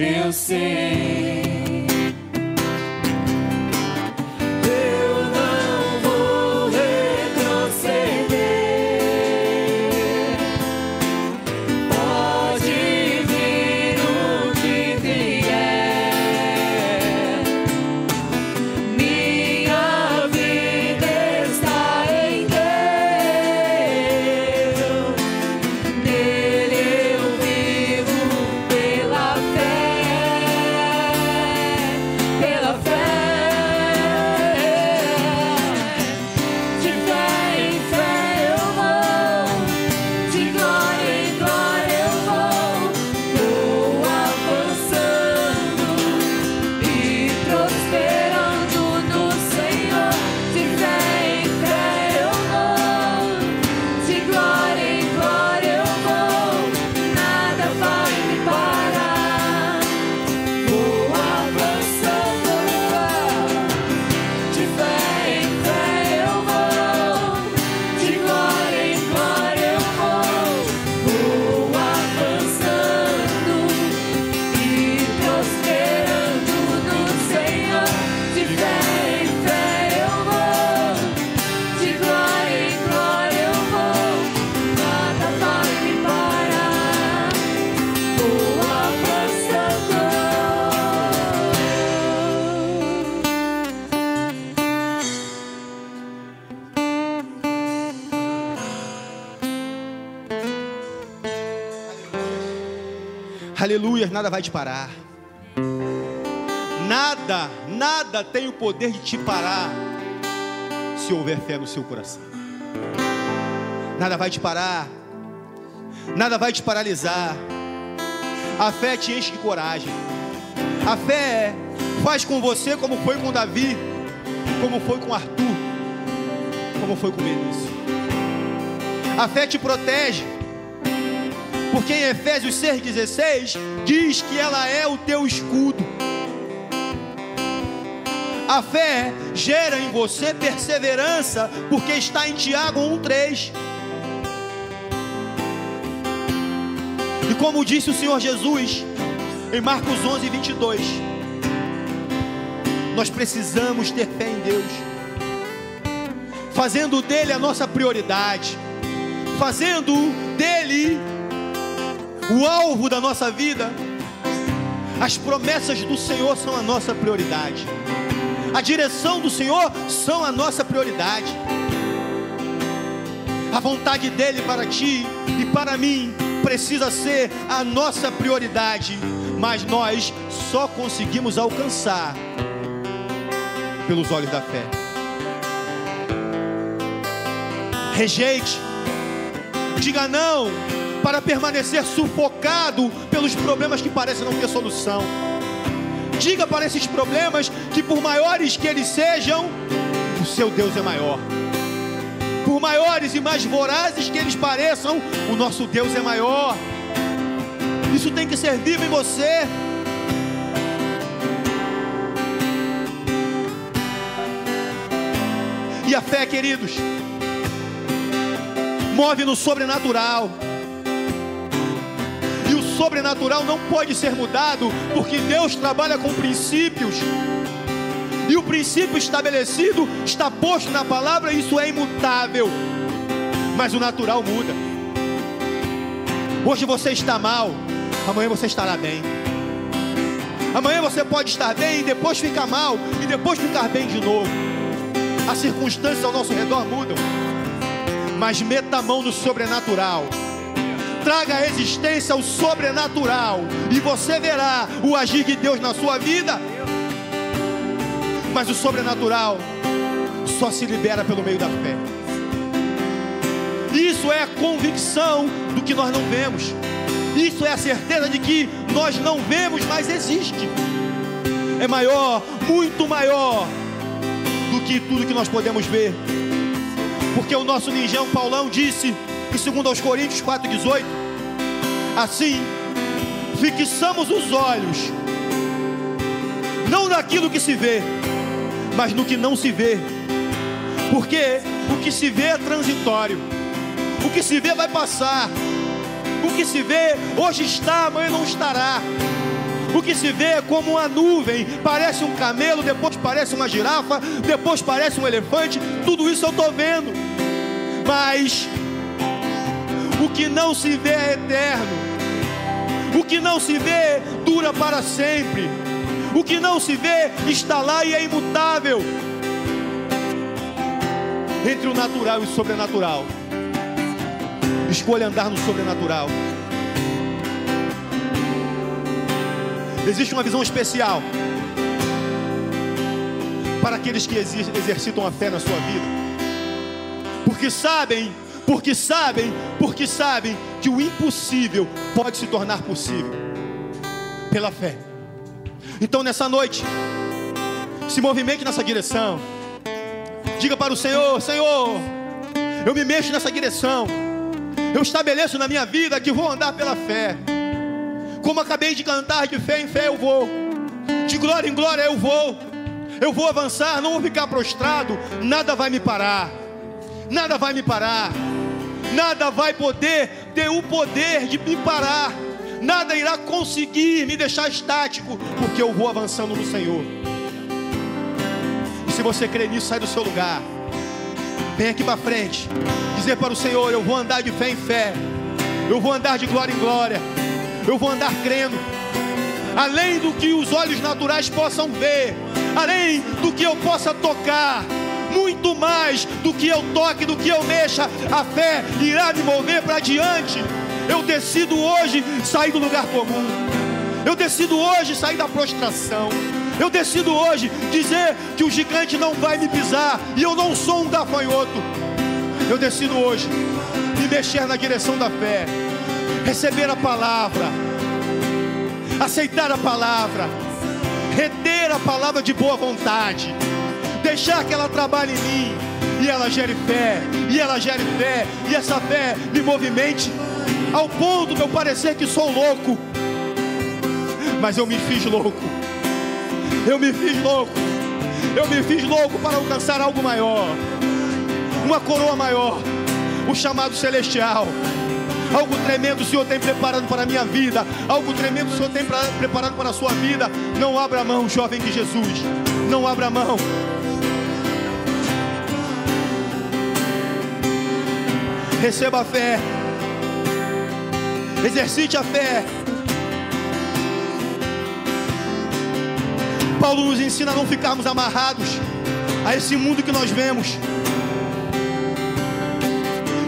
eu sei. Aleluia, nada vai te parar. Nada tem o poder de te parar se houver fé no seu coração. Nada vai te parar, nada vai te paralisar. A fé te enche de coragem. A fé faz com você como foi com Davi, como foi com Arthur, como foi com Benício. A fé te protege, porque em Efésios 6,16 diz que ela é o teu escudo. A fé gera em você perseverança, porque está em Tiago 1,3. E como disse o Senhor Jesus em Marcos 11,22, nós precisamos ter fé em Deus, fazendo dele a nossa prioridade, fazendo dele o alvo da nossa vida. As promessas do Senhor são a nossa prioridade, a direção do Senhor são a nossa prioridade. A vontade dele para ti e para mim precisa ser a nossa prioridade, mas nós só conseguimos alcançar pelos olhos da fé. Rejeite, diga não para permanecer sufocado pelos problemas que parecem não ter solução. Diga para esses problemas que, por maiores que eles sejam, o seu Deus é maior. Por maiores e mais vorazes que eles pareçam, o nosso Deus é maior. Isso tem que ser vivo em você. E a fé, queridos, move no sobrenatural. E o sobrenatural não pode ser mudado, porque Deus trabalha com princípios. E o princípio estabelecido está posto na palavra, isso é imutável. Mas o natural muda. Hoje você está mal, amanhã você estará bem. Amanhã você pode estar bem e depois ficar mal, e depois ficar bem de novo. As circunstâncias ao nosso redor mudam. Mas meta a mão no sobrenatural. Traga a existência ao sobrenatural, e você verá o agir de Deus na sua vida. Mas o sobrenatural só se libera pelo meio da fé. Isso é a convicção do que nós não vemos. Isso é a certeza de que nós não vemos, mas existe. É maior, muito maior do que tudo que nós podemos ver. Porque o nosso ninjão Paulão disse em 2 Coríntios 4,18: assim, fixamos os olhos não naquilo que se vê, mas no que não se vê. Porque o que se vê é transitório, o que se vê vai passar. O que se vê hoje está, amanhã não estará. O que se vê é como uma nuvem, parece um camelo, depois parece uma girafa, depois parece um elefante. Tudo isso eu estou vendo. Mas o que não se vê é eterno. O que não se vê dura para sempre. O que não se vê está lá e é imutável. Entre o natural e o sobrenatural, escolha andar no sobrenatural. Existe uma visão especial para aqueles que exercitam a fé na sua vida, porque sabem que o impossível pode se tornar possível pela fé. Então nessa noite, se movimente nessa direção. Diga para o Senhor: Senhor, eu me mexo nessa direção. Eu estabeleço na minha vida que vou andar pela fé. Como acabei de cantar, de fé em fé eu vou, de glória em glória eu vou. Eu vou avançar, não vou ficar prostrado. Nada vai me parar. Nada vai me parar. Nada vai poder ter o poder de me parar. Nada irá conseguir me deixar estático, porque eu vou avançando no Senhor. E se você crê nisso, sai do seu lugar. Vem aqui para frente. Dizer para o Senhor: eu vou andar de fé em fé. Eu vou andar de glória em glória. Eu vou andar crendo. Além do que os olhos naturais possam ver, além do que eu possa tocar, muito mais do que eu toque, do que eu mexa, a fé irá me mover para diante. Eu decido hoje sair do lugar comum. Eu decido hoje sair da prostração. Eu decido hoje dizer que o gigante não vai me pisar, e eu não sou um gafanhoto. Eu decido hoje me mexer na direção da fé, receber a palavra, aceitar a palavra, reter a palavra de boa vontade, deixar que ela trabalhe em mim, e ela gere fé, e ela gere fé, e essa fé me movimente ao ponto de eu parecer que sou louco, mas eu me fiz louco. Eu me fiz louco. Eu me fiz louco para alcançar algo maior, uma coroa maior, o chamado celestial. Algo tremendo o Senhor tem preparado para a minha vida. Algo tremendo o Senhor tem preparado para a sua vida. Não abra mão, jovem de Jesus. Não abra mão. Receba a fé. Exercite a fé. Paulo nos ensina a não ficarmos amarrados a esse mundo que nós vemos.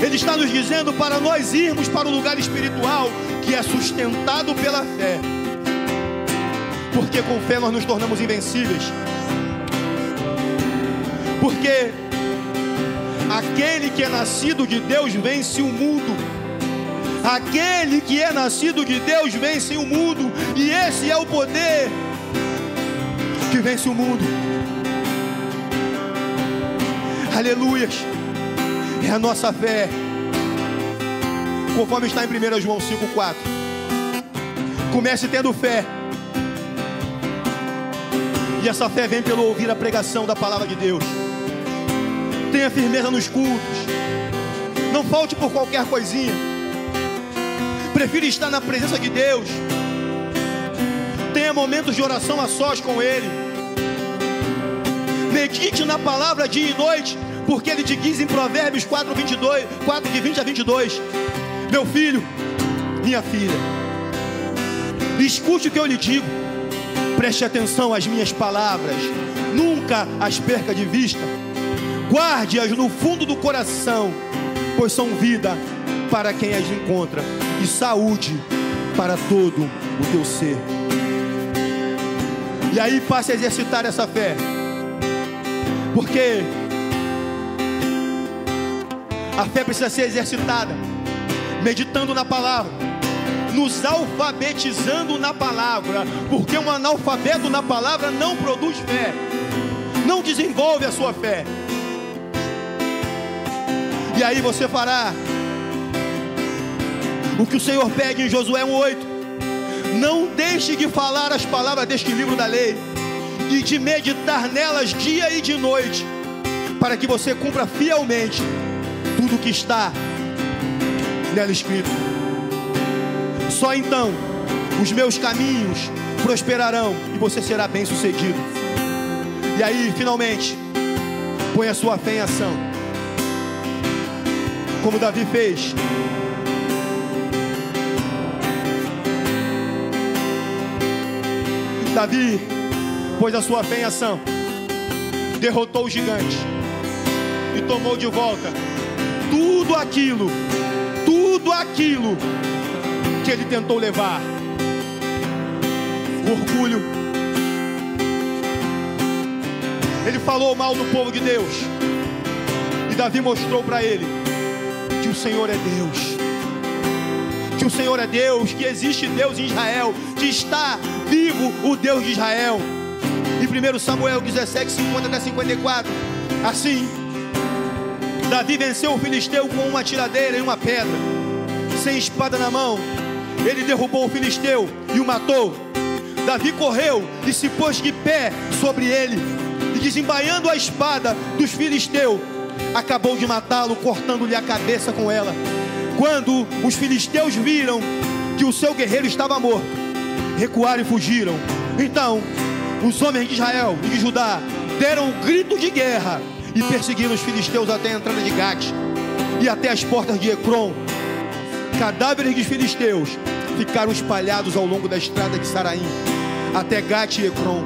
Ele está nos dizendo para nós irmos para o lugar espiritual que é sustentado pela fé. Porque com fé nós nos tornamos invencíveis. Porque aquele que é nascido de Deus vence o mundo. Aquele que é nascido de Deus vence o mundo. E esse é o poder que vence o mundo. Aleluias. É a nossa fé, conforme está em 1 João 5,4. Comece tendo fé, e essa fé vem pelo ouvir a pregação da palavra de Deus. Tenha firmeza nos cultos. Não falte por qualquer coisinha. Prefira estar na presença de Deus. Tenha momentos de oração a sós com Ele. Medite na palavra dia e noite, porque Ele te diz em Provérbios 4, de 20 a 22. Meu filho, minha filha, escute o que eu lhe digo. Preste atenção às minhas palavras. Nunca as perca de vista. Guarde-as no fundo do coração, pois são vida para quem as encontra e saúde para todo o teu ser. E aí passe a exercitar essa fé, porque a fé precisa ser exercitada, meditando na palavra, nos alfabetizando na palavra, porque um analfabeto na palavra não produz fé, não desenvolve a sua fé. E aí você fará o que o Senhor pede em Josué 1,8. Não deixe de falar as palavras deste livro da lei e de meditar nelas dia e de noite, para que você cumpra fielmente tudo o que está nela escrito. Só então os meus caminhos prosperarão e você será bem sucedido. E aí, finalmente, põe a sua fé em ação, como Davi fez. Davi pôs a sua fé em ação, derrotou o gigante e tomou de volta tudo aquilo que ele tentou levar. Orgulho. Ele falou mal do povo de Deus, e Davi mostrou para ele que o Senhor é Deus, que o Senhor é Deus, que existe Deus em Israel, que está vivo o Deus de Israel. Em 1 Samuel 17, 50 até 54, assim, Davi venceu o filisteu com uma tiradeira e uma pedra, sem espada na mão. Ele derrubou o filisteu e o matou. Davi correu e se pôs de pé sobre ele, e desembaiando a espada dos filisteus, acabou de matá-lo, cortando-lhe a cabeça com ela. Quando os filisteus viram que o seu guerreiro estava morto, recuaram e fugiram. Então os homens de Israel e de Judá deram um grito de guerra e perseguiram os filisteus até a entrada de Gate e até as portas de Ecrom. Cadáveres dos filisteus ficaram espalhados ao longo da estrada de Saraim até Gate e Ecrom.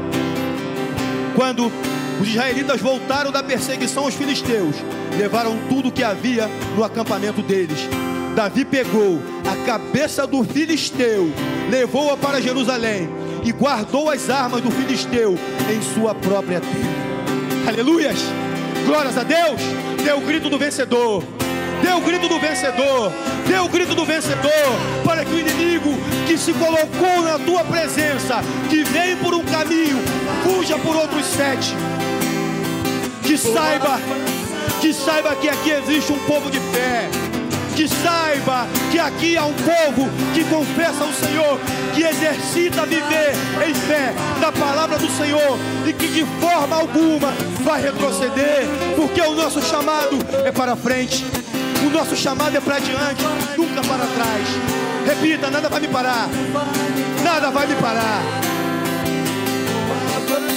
Quando os israelitas voltaram da perseguição aos filisteus, levaram tudo que havia no acampamento deles. Davi pegou a cabeça do filisteu, levou-a para Jerusalém e guardou as armas do filisteu em sua própria tenda. Aleluias! Glórias a Deus! Dê o grito do vencedor. Dê o grito do vencedor. Dê o grito do vencedor, para que o inimigo que se colocou na tua presença, que veio por um caminho, fuja por outros 7. Que saiba que aqui existe um povo de fé. Que saiba que aqui há um povo que confessa ao Senhor, que exercita viver em fé da palavra do Senhor, e que de forma alguma vai retroceder, porque o nosso chamado é para frente, o nosso chamado é para diante, nunca para trás. Repita: nada vai me parar, nada vai me parar,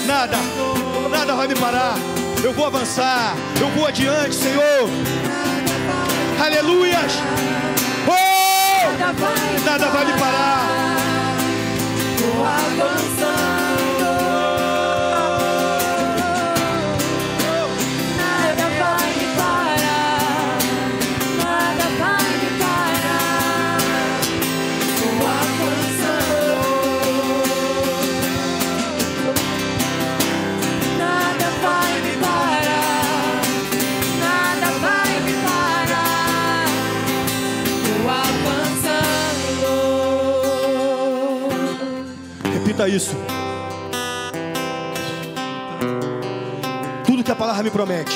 nada vai me parar. Eu vou avançar, eu vou adiante, Senhor. Aleluias! Oh! Nada vai me parar. Vou avançando. Nada vai me parar. Nada vai me parar. Vou avançando. Nada vai me parar. Nada vai me parar. Vou avançando. Repita isso. Tudo que a palavra me promete,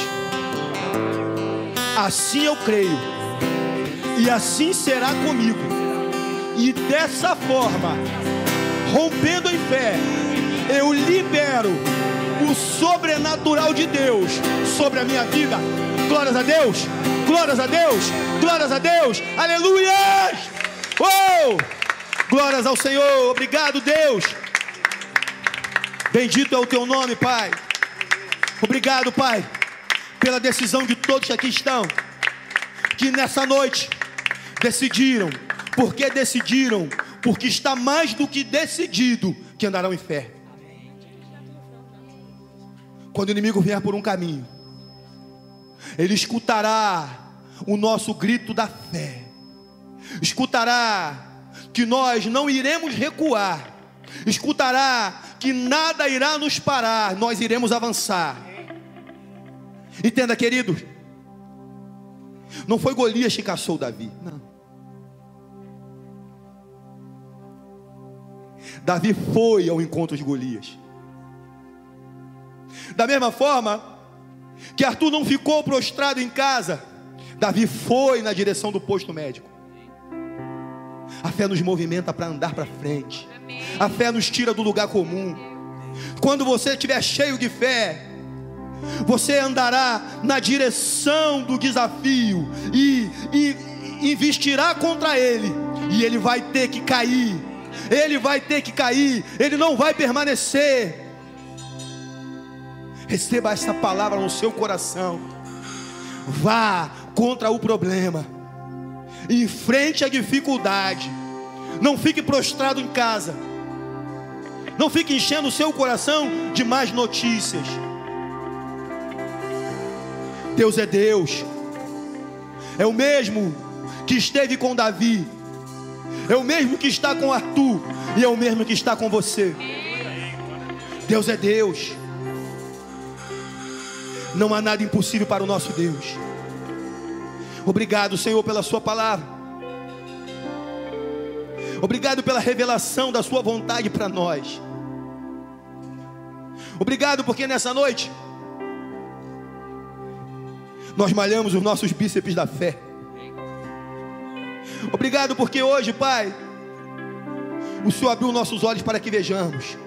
assim eu creio, e assim será comigo. E dessa forma, rompendo em fé, eu libero o sobrenatural de Deus sobre a minha vida. Glórias a Deus, glórias a Deus, glórias a Deus. Aleluias! Oh! Glórias ao Senhor. Obrigado, Deus. Bendito é o teu nome, Pai. Obrigado, Pai, pela decisão de todos que aqui estão, que nessa noite decidiram. Porque decidiram? Porque está mais do que decidido que andarão em fé. Quando o inimigo vier por um caminho, ele escutará o nosso grito da fé, escutará que nós não iremos recuar, escutará que nada irá nos parar, nós iremos avançar. Entenda, queridos, não foi Golias que caçou Davi, não. Davi foi ao encontro de Golias. Da mesma forma que Arthur não ficou prostrado em casa, Davi foi na direção do posto médico. A fé nos movimenta para andar para frente. A fé nos tira do lugar comum. Quando você estiver cheio de fé, você andará na direção do desafio e investirá contra ele, e ele vai ter que cair ele vai ter que cair, ele não vai permanecer. Receba essa palavra no seu coração. Vá contra o problema, enfrente a dificuldade. Não fique prostrado em casa, não fique enchendo o seu coração de más notícias. Deus é Deus, é o mesmo que esteve com Davi, é o mesmo que está com Arthur, e é o mesmo que está com você. Deus é Deus, não há nada impossível para o nosso Deus. Obrigado, Senhor, pela sua palavra. Obrigado pela revelação da sua vontade para nós. Obrigado porque nessa noite nós malhamos os nossos bíceps da fé. Obrigado porque hoje, Pai, o Senhor abriu nossos olhos para que vejamos.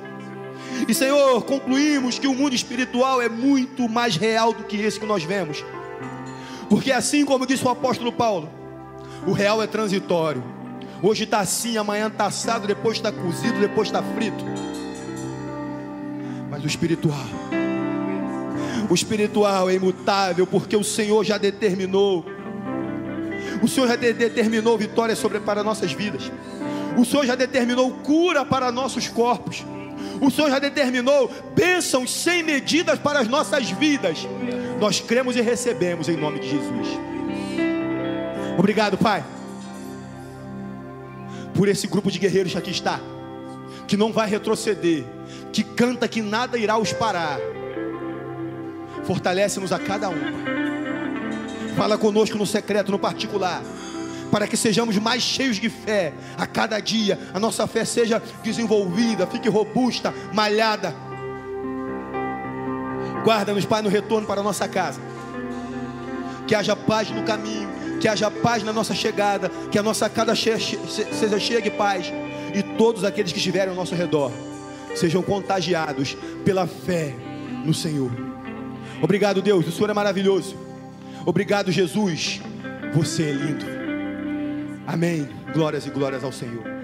E, Senhor, concluímos que o mundo espiritual é muito mais real do que esse que nós vemos. Porque assim como disse o apóstolo Paulo, o real é transitório. Hoje está assim, amanhã está assado, depois está cozido, depois está frito. Mas o espiritual é imutável, porque o Senhor já determinou. O Senhor já determinou vitória para nossas vidas. O Senhor já determinou cura para nossos corpos. O Senhor já determinou bênçãos sem medidas para as nossas vidas. Nós cremos e recebemos em nome de Jesus. Obrigado, Pai, por esse grupo de guerreiros que aqui está, que não vai retroceder, que canta que nada irá os parar. Fortalece-nos a cada um. Fala conosco no secreto, no particular, para que sejamos mais cheios de fé a cada dia. A nossa fé seja desenvolvida, fique robusta, malhada. Guarda-nos, Pai, no retorno para a nossa casa. Que haja paz no caminho, que haja paz na nossa chegada, que a nossa casa seja cheia de paz, e todos aqueles que estiverem ao nosso redor sejam contagiados pela fé no Senhor. Obrigado, Deus, o Senhor é maravilhoso. Obrigado, Jesus, você é lindo. Amém. Glórias e glórias ao Senhor.